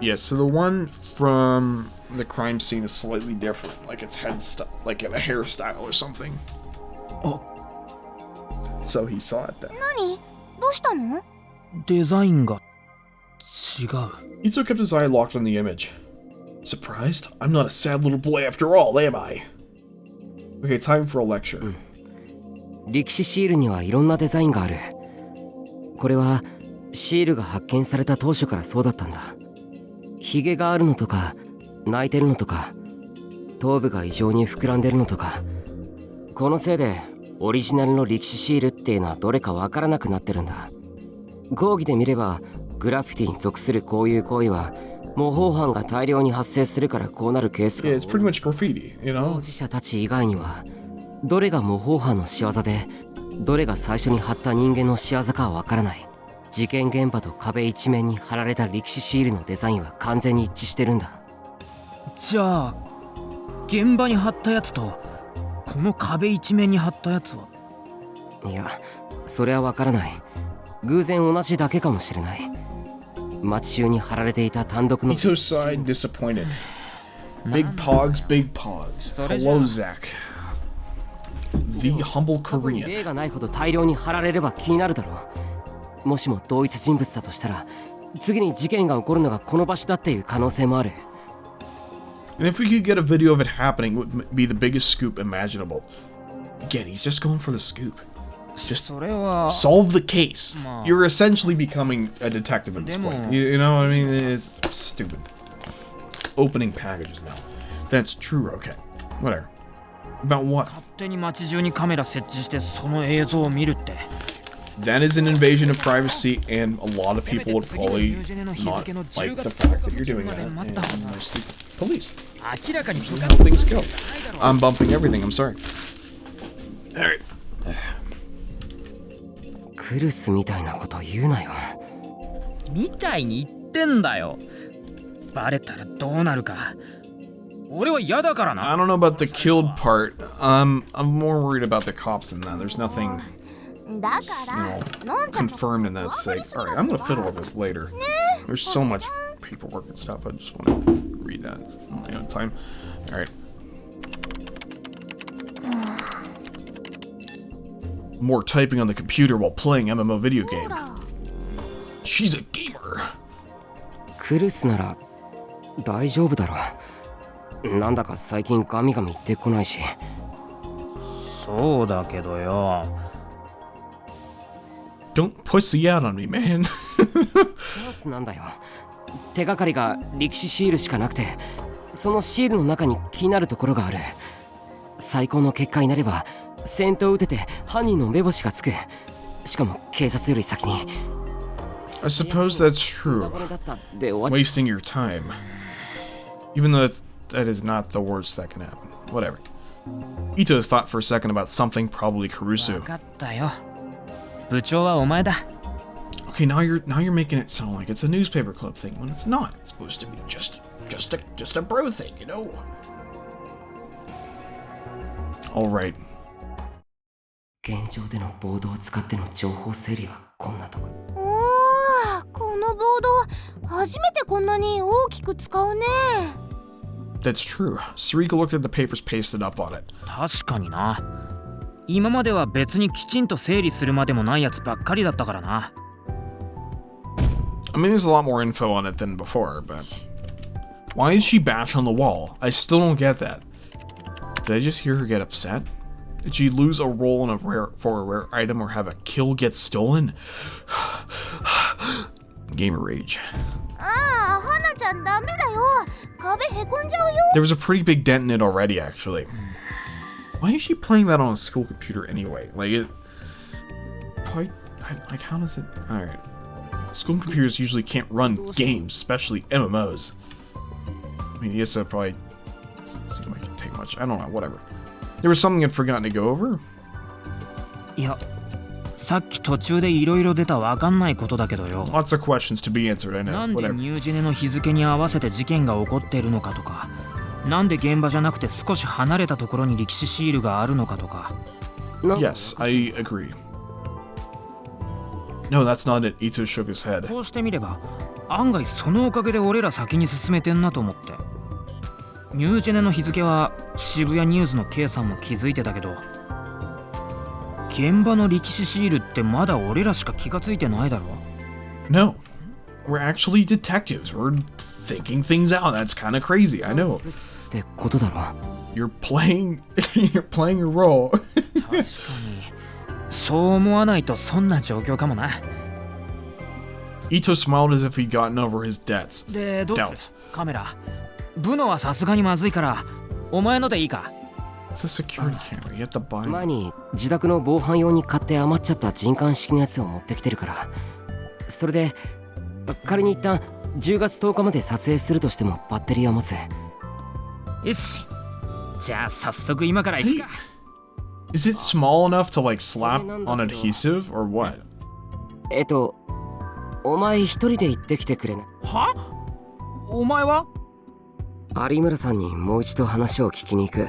A: Yes, so the one from the crime scene is slightly different, like its head like a hairstyle or something.
K: Oh.
A: So he saw it then.
B: 何？どうしたの？
K: デザインが違う。
A: Ito kept his eye locked on the image. Surprised? I'm not a sad little boy after all, am I? Okay, time for a lecture.
D: 歴史シールにはいろんなデザインがある。これはシールが発見された当初からそうだったんだ。ヒゲがあるのとか、泣いてるのとか、頭部が異常に膨らんでるのとか。このせいでオリジナルの歴史シールっていうのはどれかわからなくなってるんだ。講義で見ればグラフィティに属するこういう行為は模倣犯が大量に発生するからこうなるケースが。
A: Yeah, it's pretty much graffiti, you know?
D: 当事者たち以外にはどれが模倣犯の仕業でどれが最初に貼った人間の仕業かはわからない。事件現場と壁一面に貼られた歴史シールのデザインは完全に一致してるんだ。
K: じゃあ現場に貼ったやつとこの壁一面に貼ったやつは。
D: いや、それはわからない。偶然同じだけかもしれない。街中に貼られていた単独の
A: Ito sighed, disappointed. Big pogs, big pogs. Hello, Zach. The humble
D: 過去に
A: Korean.
D: 例がないほど大量に貼られれば気になるだろう。もしも同一人物だとしたら次に事件が起こるのがこの場所だっていう可能性もある。
A: And if we could get a video of it happening, it would be the biggest scoop imaginable. Again, he's just going for the scoop. Just
K: それは
A: solve the case.
K: Ma.
A: You're essentially becoming a detective at this point. You know what I mean? It's stupid. Opening packages now. That's true, okay. Whatever. About what?
K: 勝手に街中にカメラ設置してその映像を見るって。
A: That is an invasion of privacy, and a lot of people would probably not like the fact that you're doing that. And mostly police.
K: 明らかに
A: Usually how things go. I'm bumping everything, I'm sorry. Alright.
D: クルスみたいなこと言うなよ。
K: みたいに言ってんだよ。バレたらどうなるか。俺は嫌だからな。
A: I don't know about the killed part. I'm more worried about the cops than that. There's nothing,
B: だ
A: you
B: から、
A: know, confirmed in that sake. Alright, I'm gonna fiddle with this later. There's so much paperwork and stuff. I just want to read that. It's my own time. Alright. More typing on the computer while playing MMO video game. She's a gamer.
D: クルスなら大丈夫だろう。なんだか最近ガミガミ言ってこないし。
K: そうだけどよ。
A: Don't pussy out on me, man.
D: チャンスなんだよ。手がかりが歴史シールしかなくて、そのシールの中に気になるところがある。最高の結果になれば先頭を打てて犯人の目星がつく。しかも警察より先に。
A: I suppose that's true. Wasting your time. Even though that is not the worst that can happen. Whatever. Ito thought for a second about something, probably Karusu.
K: 分かったよ。部長はお前だ。
A: Okay, now you're making it sound like it's a newspaper club thing when it's not. It's supposed to be just a bro thing, you know? All right.
D: 現状でのボードを使っての情報整理はこんなとこ。
B: おー、このボード初めてこんなに大きく使うね。
A: That's true. Sarika looked at the papers pasted up on it.
K: 確かにな。今までは別にきちんと整理するまでもないやつばっかりだったからな。
A: I mean, there's a lot more info on it than before, but... Why did she bash on the wall? I still don't get that. Did I just hear her get upset? Did she lose a roll in a rare item or have a kill get stolen? Gamer rage.
B: ああ、花ちゃんダメだよ。壁へこんじゃうよ。
A: There was a pretty big dent in it already, actually. Why is she playing that on a school computer anyway? Like, it... Probably... Like, how does it... Alright. School computers usually can't run games, especially MMOs. I mean, yes, that probably doesn't seem like it take much. I don't know, whatever. There was something I'd forgotten to go over?
K: いや、さっき途中でいろいろ出たわかんないことだけどよ。
A: Lots of questions to be answered, I know.
K: なんで
A: Whatever.
K: ニュージェネの日付に合わせて事件が起こっているのかとか、なんで現場じゃなくて少し離れたところに力士シールがあるのかとか。
A: Yes, I agree. No, that's not it. Ito shook his head.
K: こうしてみれば、案外そのおかげで俺ら先に進めてんなと思って。ニュージェネの日付は渋谷ニュースの K さんも気づいてたけど、現場の力士シールってまだ俺らしか気がついてないだろ。
A: No, we're actually detectives. We're thinking things out. That's kind of crazy, I know.
D: ってことだろ。
A: You're playing your role.
K: 確かにそう思わないとそんな状況かもな。
A: Ito smiled as if he'd gotten over his debts.
K: で、どう
A: Doubts.
K: するカメラ。ブノはさすがにまずいから、お前のでいいか。
A: It's a security camera. You have to buy
D: 前
A: it.
D: に自宅の防犯用に買って余っちゃった人感式のやつを持ってきてるから。それで仮に一旦10月10日まで撮影するとしてもバッテリーは持つ。
K: よし。じゃあ早速今から行くか。
A: Is it small enough to like slap on adhesive or what?
D: お前一人で行ってきてくれない？
K: は？お前は？
D: 有村さんにもう一度話を聞きに行く。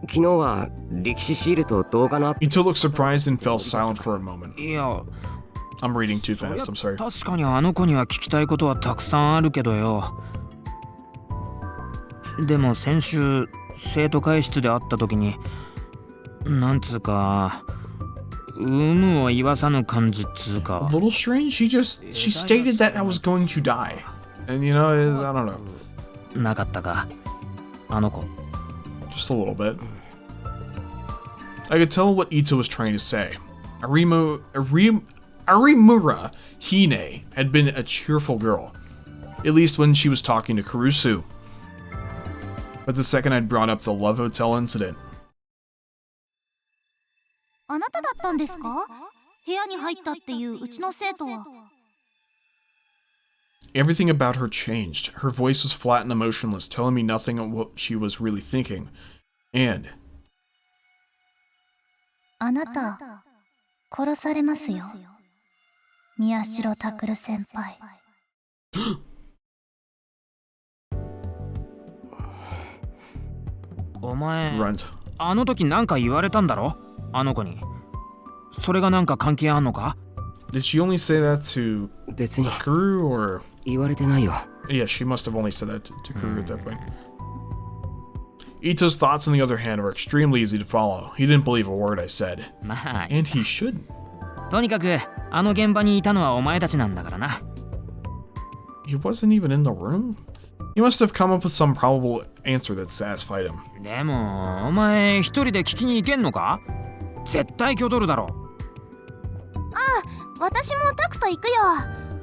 D: 昨日は力士シールと動画の
A: Ito looked surprised and fell silent for a moment.
K: いや、
A: I'm reading too fast. I'm sorry.
K: 確かにあの子には聞きたいことはたくさんあるけどよ。でも先週生徒会室で会った時に、なんつうか有無を言わさぬ感じっつうか。
A: A little strange. She stated that I was going to die. And you know, I don't know.
K: なかったか、あの子。
A: Just a little bit. I could tell what Ito was trying to say. Arimura Hine had been a cheerful girl, at least when she was talking to Kurusu. But the second I'd brought up the Love Hotel incident,
B: あなただったんですか？部屋に入ったっていううちの生徒は。
A: everything about her changed. Her voice was flat and emotionless, telling me nothing of what she was really thinking. And
B: あなた、殺されますよ。宮代拓先輩。
K: お前、
A: grunt.
K: あの時なんか言われたんだろ？あの子に。それがなんか関係あんのか？
A: Did she only say that to
D: 別に
A: Kuru or?
D: 言われてないよ。
A: Yeah, she must have only said that to Kuru at that point. Ito's thoughts, on the other hand, were extremely easy to follow. He didn't believe a word I said.
K: まあ、
A: And he shouldn't.
K: とにかくあの現場にいたのはお前たちなんだからな。
A: He wasn't even in the room? He must have come up with some probable answer that satisfied him.
K: でもお前一人で聞きに行けんのか？絶対挙取るだろ。
B: あ、私もタクと行くよ。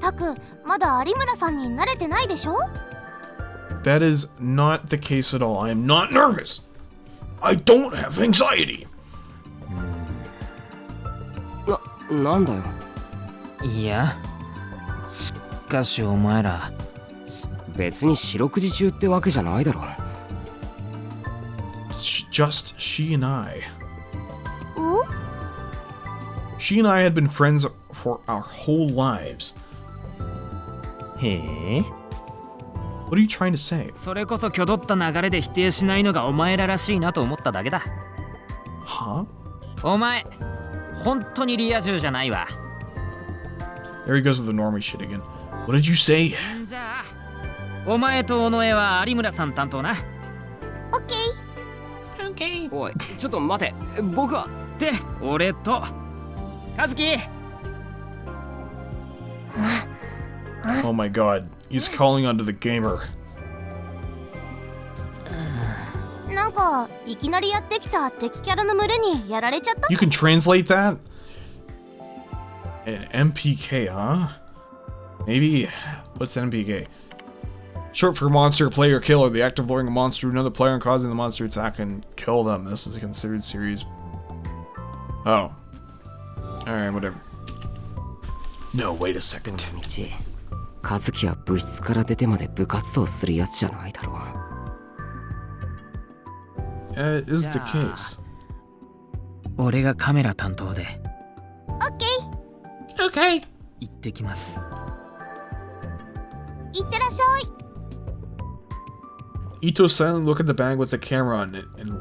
B: タク、まだ有村さんに慣れてないでしょ？
A: That is not the case at all. I am not nervous. I don't have anxiety.
D: なんだよ。
K: いや、しかしお前ら
D: 別に四六時中ってわけじゃないだろ。
A: Just she and I. She and I had been friends for our whole lives.
K: へえ。
A: What are you trying to say?
K: それこそ挙動った流れで否定しないのがお前ららしいなと思っただけだ。
A: Huh?
K: お前、本当にリア充じゃないわ。
A: There he goes with the normie shit again. What did you say?
K: じゃあ、お前と尾上は有村さん担当な。
B: オッケー。オッケー。
D: おい、ちょっと待て。僕は。
K: って俺と和樹。
A: Oh my god, he's calling onto the gamer.
B: なんかいきなりやってきた敵キャラの群れにやられちゃった。
A: You can translate that? An MPK, huh? Maybe. What's MPK? Short for monster, player, killer. The act of luring a monster to another player and causing the monster to attack and kill them. This is a considered series. Oh. Alright, whatever. No, wait a second.
D: 和樹は部室から出てまで部活動するやつじゃないだろう。
A: Is the case.
K: 俺がカメラ担当で。
B: オッケー。オッケー。
K: 行ってきます。
B: いってらっしゃい。
A: Ito silently looked at the bag with the camera on it and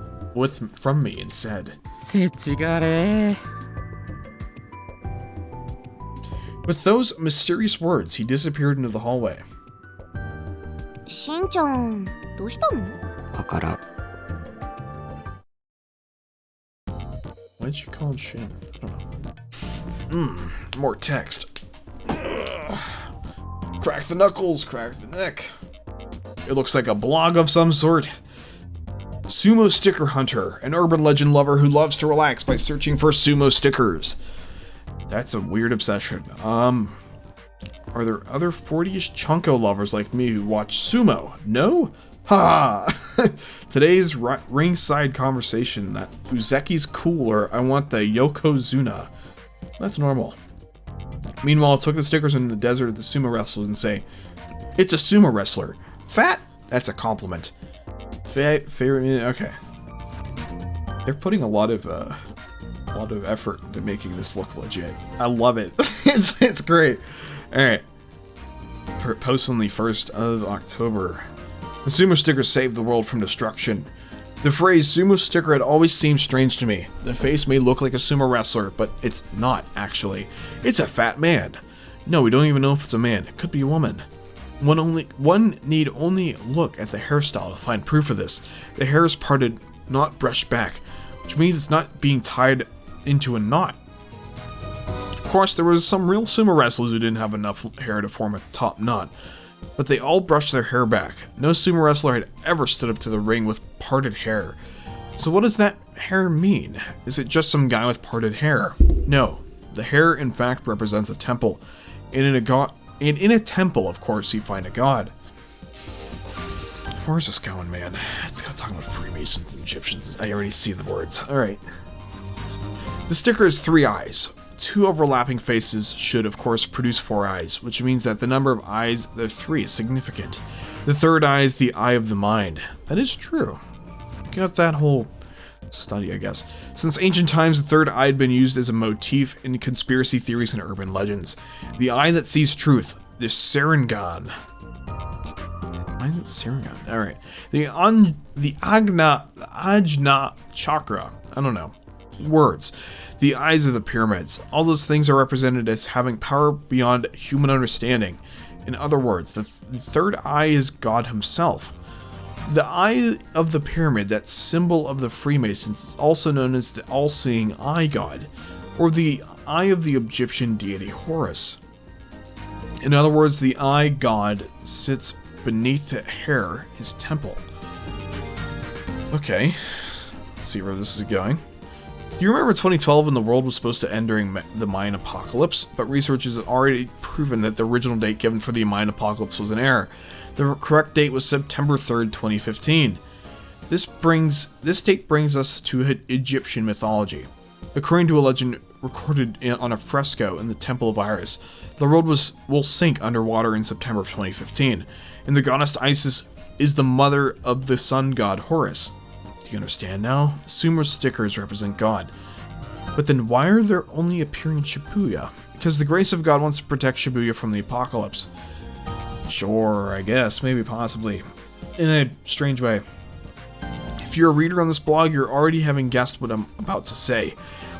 A: from me and said,
K: せちがれ。
A: With those mysterious words, he disappeared into the hallway.
B: しんちゃん、どうしたの？
D: わからん。
A: Why'd you call him Shin? More text. Crack the knuckles, crack the neck. It looks like a blog of some sort. Sumo Sticker Hunter, an urban legend lover who loves to relax by searching for sumo stickers. That's a weird obsession. Are there other 40-ish Chunko lovers like me who watch sumo? No? Ha! Today's ringside conversation that Uzeki's cool or I want the Yokozuna. That's normal. Meanwhile, I took the stickers in the desert of the sumo wrestlers and say, it's a sumo wrestler. Fat? That's a compliment. Okay. They're putting a lot of effort into making this look legit. I love it. It's great. Alright. Post on the 1st of October. The sumo sticker saved the world from destruction. The phrase sumo sticker had always seemed strange to me. The face may look like a sumo wrestler, but it's not, actually. It's a fat man. No, we don't even know if it's a man. It could be a woman. One need only look at the hairstyle to find proof of this. The hair is parted, not brushed back, which means it's not being tied into a knot. Of course, there was some real sumo wrestlers who didn't have enough hair to form a top knot, but they all brushed their hair back. No sumo wrestler had ever stood up to the ring with parted hair. So what does that hair mean? Is it just some guy with parted hair? No, the hair in fact represents a temple. And in a temple, of course, you find a god. Where's this going, man? It's gotta talk about Freemasons and Egyptians. I already see the words. Alright. The sticker has 3 eyes. 2 overlapping faces should, of course, produce 4 eyes, which means that the number of eyes, there are 3, is significant. The 3rd eye is the eye of the mind. That is true. Got that whole study, I guess. Since ancient times, the 3rd eye had been used as a motif in conspiracy theories and urban legends. The eye that sees truth. The Sharingan. Why is it Sharingan? Alright. The Ajna chakra. I don't know. Words. The eyes of the pyramids. All those things are represented as having power beyond human understanding. In other words, the 3rd eye is God himself. The eye of the pyramid, that symbol of the Freemasons, is also known as the all-seeing eye god, or the eye of the Egyptian deity Horus. In other words, the eye god sits beneath the hair, his temple. Okay, let's see where this is going. Do you remember 2012 when the world was supposed to end during the Mayan apocalypse, but researchers had already proven that the original date given for the Mayan apocalypse was an error. The correct date was September 3rd, 2015. This date brings us to Egyptian mythology. According to a legend recorded on a fresco in the Temple of Isis, the world will sink underwater in September of 2015, and the goddess Isis is the mother of the sun god Horus. Do you understand now? Sumo stickers represent God. But then why are they only appearing in Shibuya? Because the grace of God wants to protect Shibuya from the apocalypse. Sure, I guess, maybe, possibly. In a strange way. If you're a reader on this blog, you're already having guessed what I'm about to say.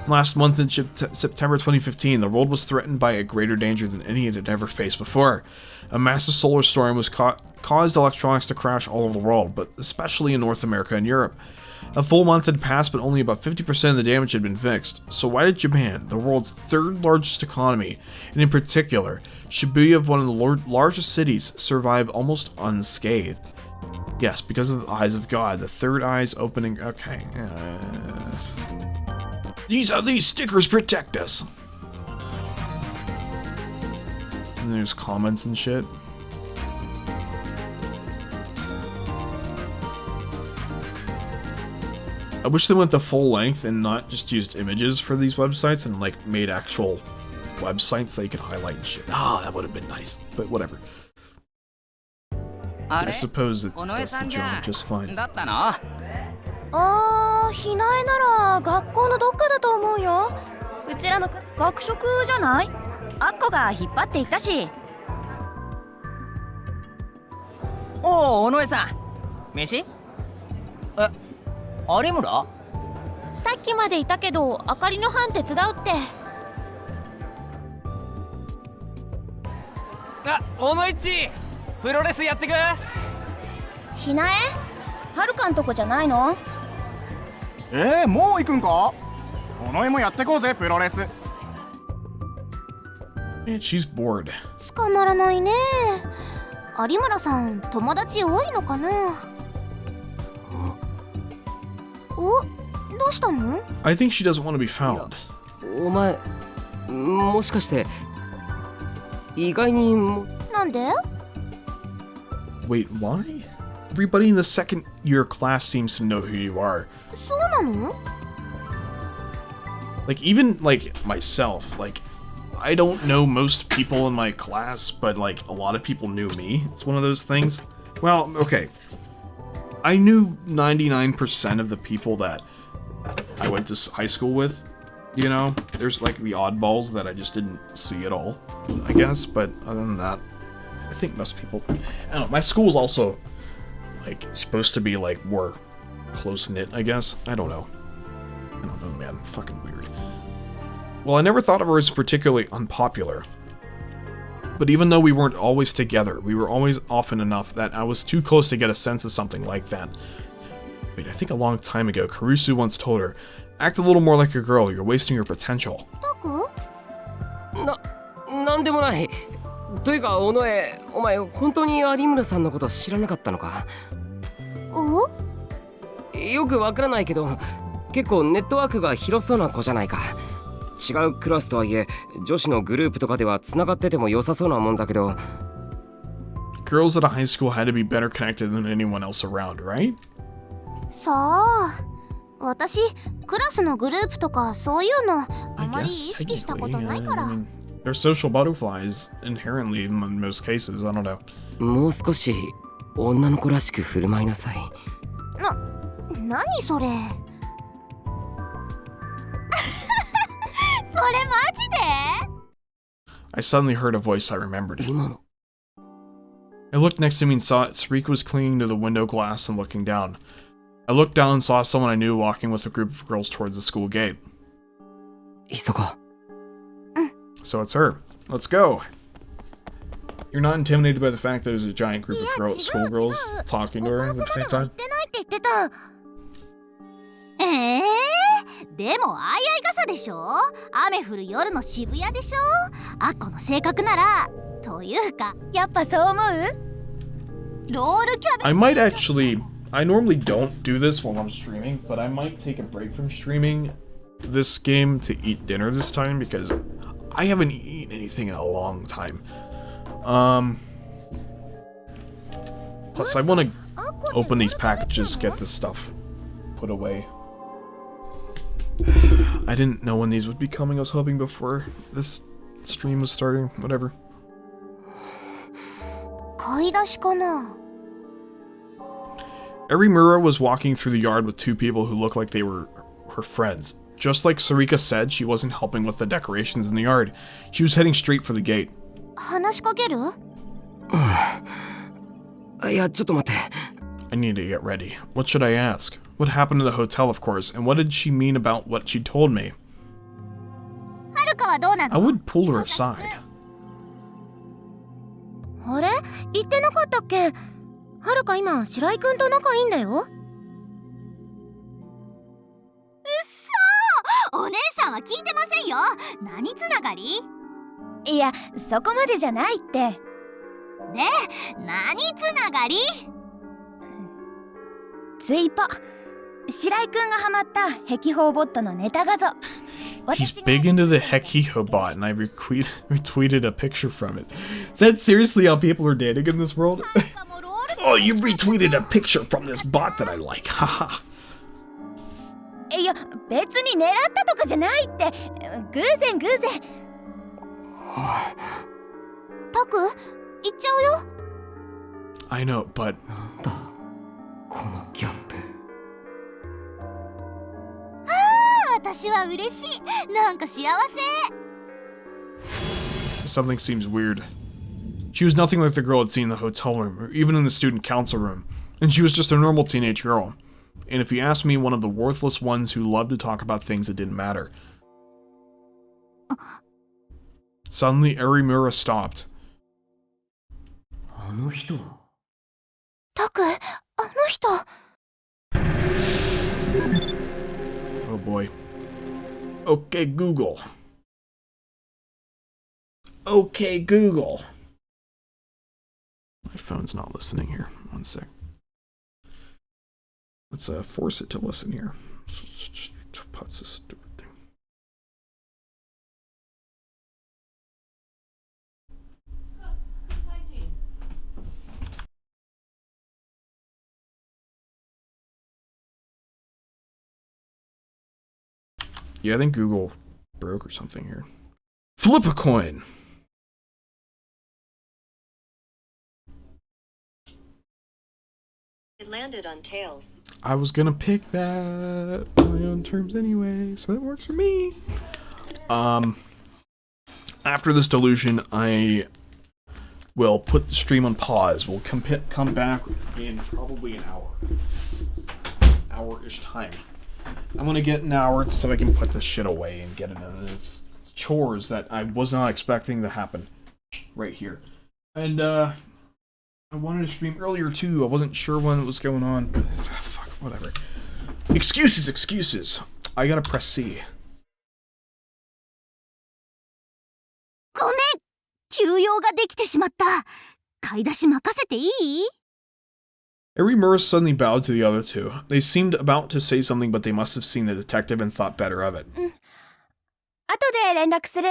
A: Last month in September 2015, the world was threatened by a greater danger than any it had ever faced before. A massive solar storm was caused electronics to crash all over the world, but especially in North America and Europe. A full month had passed, but only about 50% of the damage had been fixed. So why did Japan, the world's third largest economy, and in particular, Shibuya, one of the largest cities, survive almost unscathed? Yes, because of the eyes of God, the third eye's opening. Okay. These stickers protect us. And there's comments and shit. I wish they went the full length and not just used images for these websites and like made actual websites that you could highlight and shit. Ah, that would have been nice. But whatever. I suppose it does the job just fine.
B: ひなえなら学校のどっかだと思うよ。うちらの学食じゃない？あっこが引っ張っていったし。
L: おお、尾上さん。飯？有村？
B: さっきまでいたけど、あかりの班手伝うって。
C: 小野一プロレスやってく？
B: ひなえ？はるかんとこじゃないの？
H: もう行くんか？尾上もやってこうぜ、プロレス。
A: Man, she's bored.
B: 捕まらないね。有村さん、友達多いのかな？お、どうしたの？
A: I think she doesn't want to be found.
D: お前、もしかして意外に
B: なんで？
A: Wait, why? Everybody in the second year class seems to know who you are.
B: そうなの？
A: Like, even, like, myself, like, I don't know most people in my class, but, like, a lot of people knew me. It's one of those things. Well, okay. I knew 99% of the people that I went to high school with, you know? There's, like, the oddballs that I just didn't see at all, I guess, but other than that, I think most people... I don't know, my school's also, like, supposed to be, like, more close-knit, I guess. I don't know, man. Fucking weird. Well, I never thought of her as particularly unpopular. But even though we weren't always together, we were always often enough that I was too close to get a sense of something like that. Wait, I think a long time ago, Karusu once told her, "Act a little more like a girl, you're wasting your potential."
D: なんでもない。というか、尾上、お前本当に有村さんのこと知らなかったのか？よくわからないけど、結構ネットワークが広そうな子じゃないか。違うクラスとはいえ、女子のグループとかでは繋がってても良さそうなもんだけど。
A: Girls at a high school had to be better connected than anyone else around, right?
B: さあ、私クラスのグループとかそういうのあまり意識したことないから。
A: They're social butterflies inherently in most cases. I don't know.
D: もう少し女の子らしく振る舞いなさい。
B: 何それ？それマジで？
A: I suddenly heard a voice I remembered. I looked next to me and saw it. Sarika was clinging to the window glass and looking down. I looked down and saw someone I knew walking with a group of girls towards the school gate. So it's her. Let's go. You're not intimidated by the fact that there's a giant group of schoolgirls talking to her at the same time?
B: でもあいあい傘でしょ？雨降る夜の渋谷でしょ？あっこの性格ならというかやっぱそう思う？ロールキャベツ
A: I might actually... I normally don't do this while I'm streaming, but I might take a break from streaming this game to eat dinner this time because I haven't eaten anything in a long time. Plus I want to open these packages, get this stuff put away. I didn't know when these would be coming. I was hoping before this stream was starting. Whatever.
B: 買い出しかな？
A: Erimura was walking through the yard with two people who looked like they were her friends. Just like Sarika said, she wasn't helping with the decorations in the yard. She was heading straight for the gate.
B: 話しかける？
D: いや、ちょっと待って。
A: I need to get ready. What should I ask? What happened to the hotel, of course, and what did she mean about what she told me?
B: はるかはどうなの？
A: I would pull her aside.
B: あれ？言ってなかったっけ？はるか今、白井くんと仲いいんだよ。うっそー！お姉さんは聞いてませんよ。何つながり？いや、そこまでじゃないって。で、何つながり？ツイポ。白井くんがハマった壁砲ボットのネタ画像。
A: He's big into the Hekiho bot, and I retweeted a picture from it. Is that seriously how people are dating in this world? Oh, you retweeted a picture from this bot that I like. Haha.
B: いや、別に狙ったとかじゃないって。偶然。タク、行っちゃうよ。
A: I know, but
D: なんだこのギャップ。
B: 私は嬉しい。なんか幸せ。
A: something seems weird. She was nothing like the girl I'd seen in the hotel room, or even in the student council room, and she was just a normal teenage girl. And if you ask me, one of the worthless ones who loved to talk about things that didn't matter. Suddenly, Erimura stopped.
D: あの人。
B: タク、あの人。
A: Oh boy. Okay, Google. Okay, Google. My phone's not listening here. One sec. Let's force it to listen here. Just putz this stupid thing. Yeah, I think Google broke or something here. Flip a coin!
E: It landed on tails.
A: I was gonna pick that on my own terms anyway, so that works for me. After this delusion, I will put the stream on pause. We'll come back in probably an hour-ish time. I'm gonna get an hour so I can put this shit away and get it in. It's chores that I was not expecting to happen right here. And I wanted to stream earlier too. I wasn't sure when it was going on, but fuck, whatever. Excuses. I gotta press C.
B: ごめん、休養ができてしまった。買い出し任せていい
A: Erimura suddenly bowed to the other two. They seemed about to say something, but they must have seen the detective and thought better of it.
B: 後で連絡する。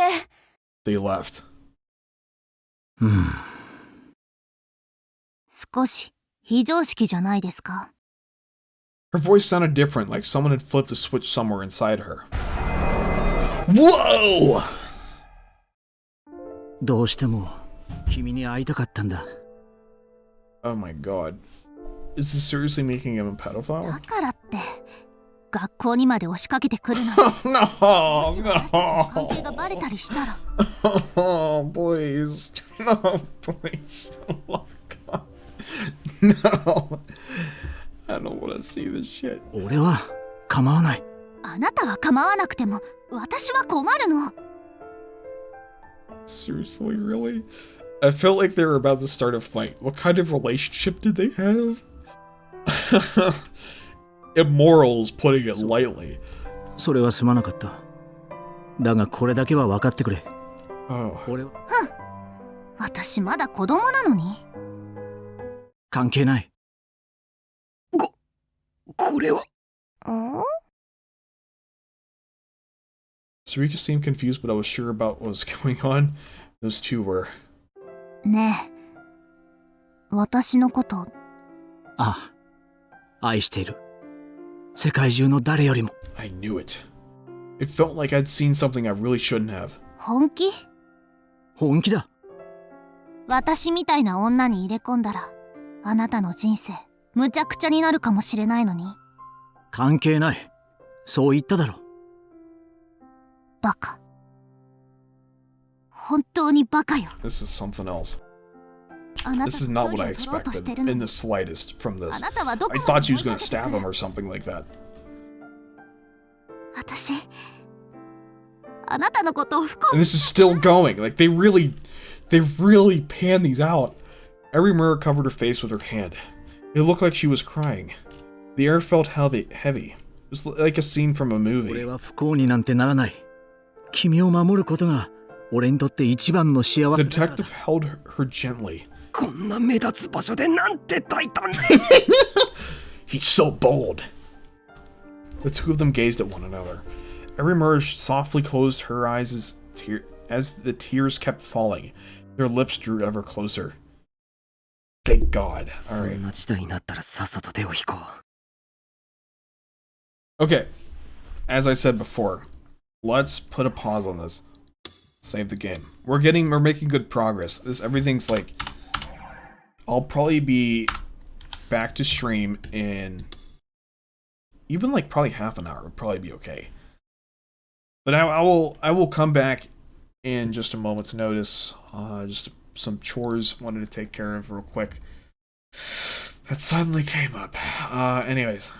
A: They left.
B: 少し非常識じゃないですか。
A: Her voice sounded different, like someone had flipped a switch somewhere inside her. Whoa!
G: どうしても君に会いたかったんだ。
A: Oh my god. Is this seriously making him a pedophile?
B: だからって学校にまで押しかけてくるの。
A: No,
B: もし私たちの関係がバレたりしたら。
A: Oh, please. No, please. Oh, God. No. I don't want to see this shit.
G: 俺は構わない。
B: あなたは構わなくても私は困るの。
A: Seriously, really? I felt like they were about to start a fight. What kind of relationship did they have? Immoral is putting it lightly.
G: それはすまなかった。だがこれだけは分かってくれ。俺は
B: 私まだ子供なのに。
G: 関係ない。これは。
A: Sarika seemed confused, but I was sure about what was going on. Those two were.
B: ねえ、私のこと。
G: ああ、愛している。世界中の誰よりも。
A: I knew it. It felt like I'd seen something I really shouldn't have.
B: 本気？
G: 本気だ。
B: 私みたいな女に入れ込んだら、あなたの人生、むちゃくちゃになるかもしれないのに。
G: 関係ない。そう言っただろ。
B: バカ。本当にバカよ。
A: This is something else.
B: あなた
A: This is
B: と
A: not
B: 距
A: what I
B: 離を取ろうとして
A: expected
B: るの
A: in
B: に。
A: the slightest from
B: あ
A: this.
B: なたはどこ
A: I
B: ま
A: thought she
B: で
A: was
B: 追い
A: gonna
B: かけて
A: stab
B: くる
A: him or something like that.
B: 私、あなたのことを不幸
A: And this is still going. Like they really pan these out. Every mirror covered her face with her hand. It looked like she was crying. The air felt heavy. It was like a scene from a
G: 俺
A: movie.
G: は不幸になんてならない。君を守ることが俺にとって一番の幸
A: The
G: せだからだ。
A: detective held her gently.
D: こんな目立つ場所でなんて大胆な
A: He's so bold. The two of them gazed at one another. Every mirror softly closed her eyes as the tears kept falling. Their lips drew ever closer. Thank God.
D: そ
A: Alright.
D: んな事態になったらさっさと手を引こう
A: Okay. As I said before, let's put a pause on this. Save the game. We're making good progress. Everything's like, I'll probably be back to stream in even like probably half an hour would probably be okay. But I will come back in just a moment's notice. Just some chores wanted to take care of real quick. That suddenly came up. Anyways,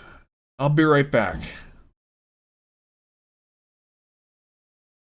A: I'll be right back.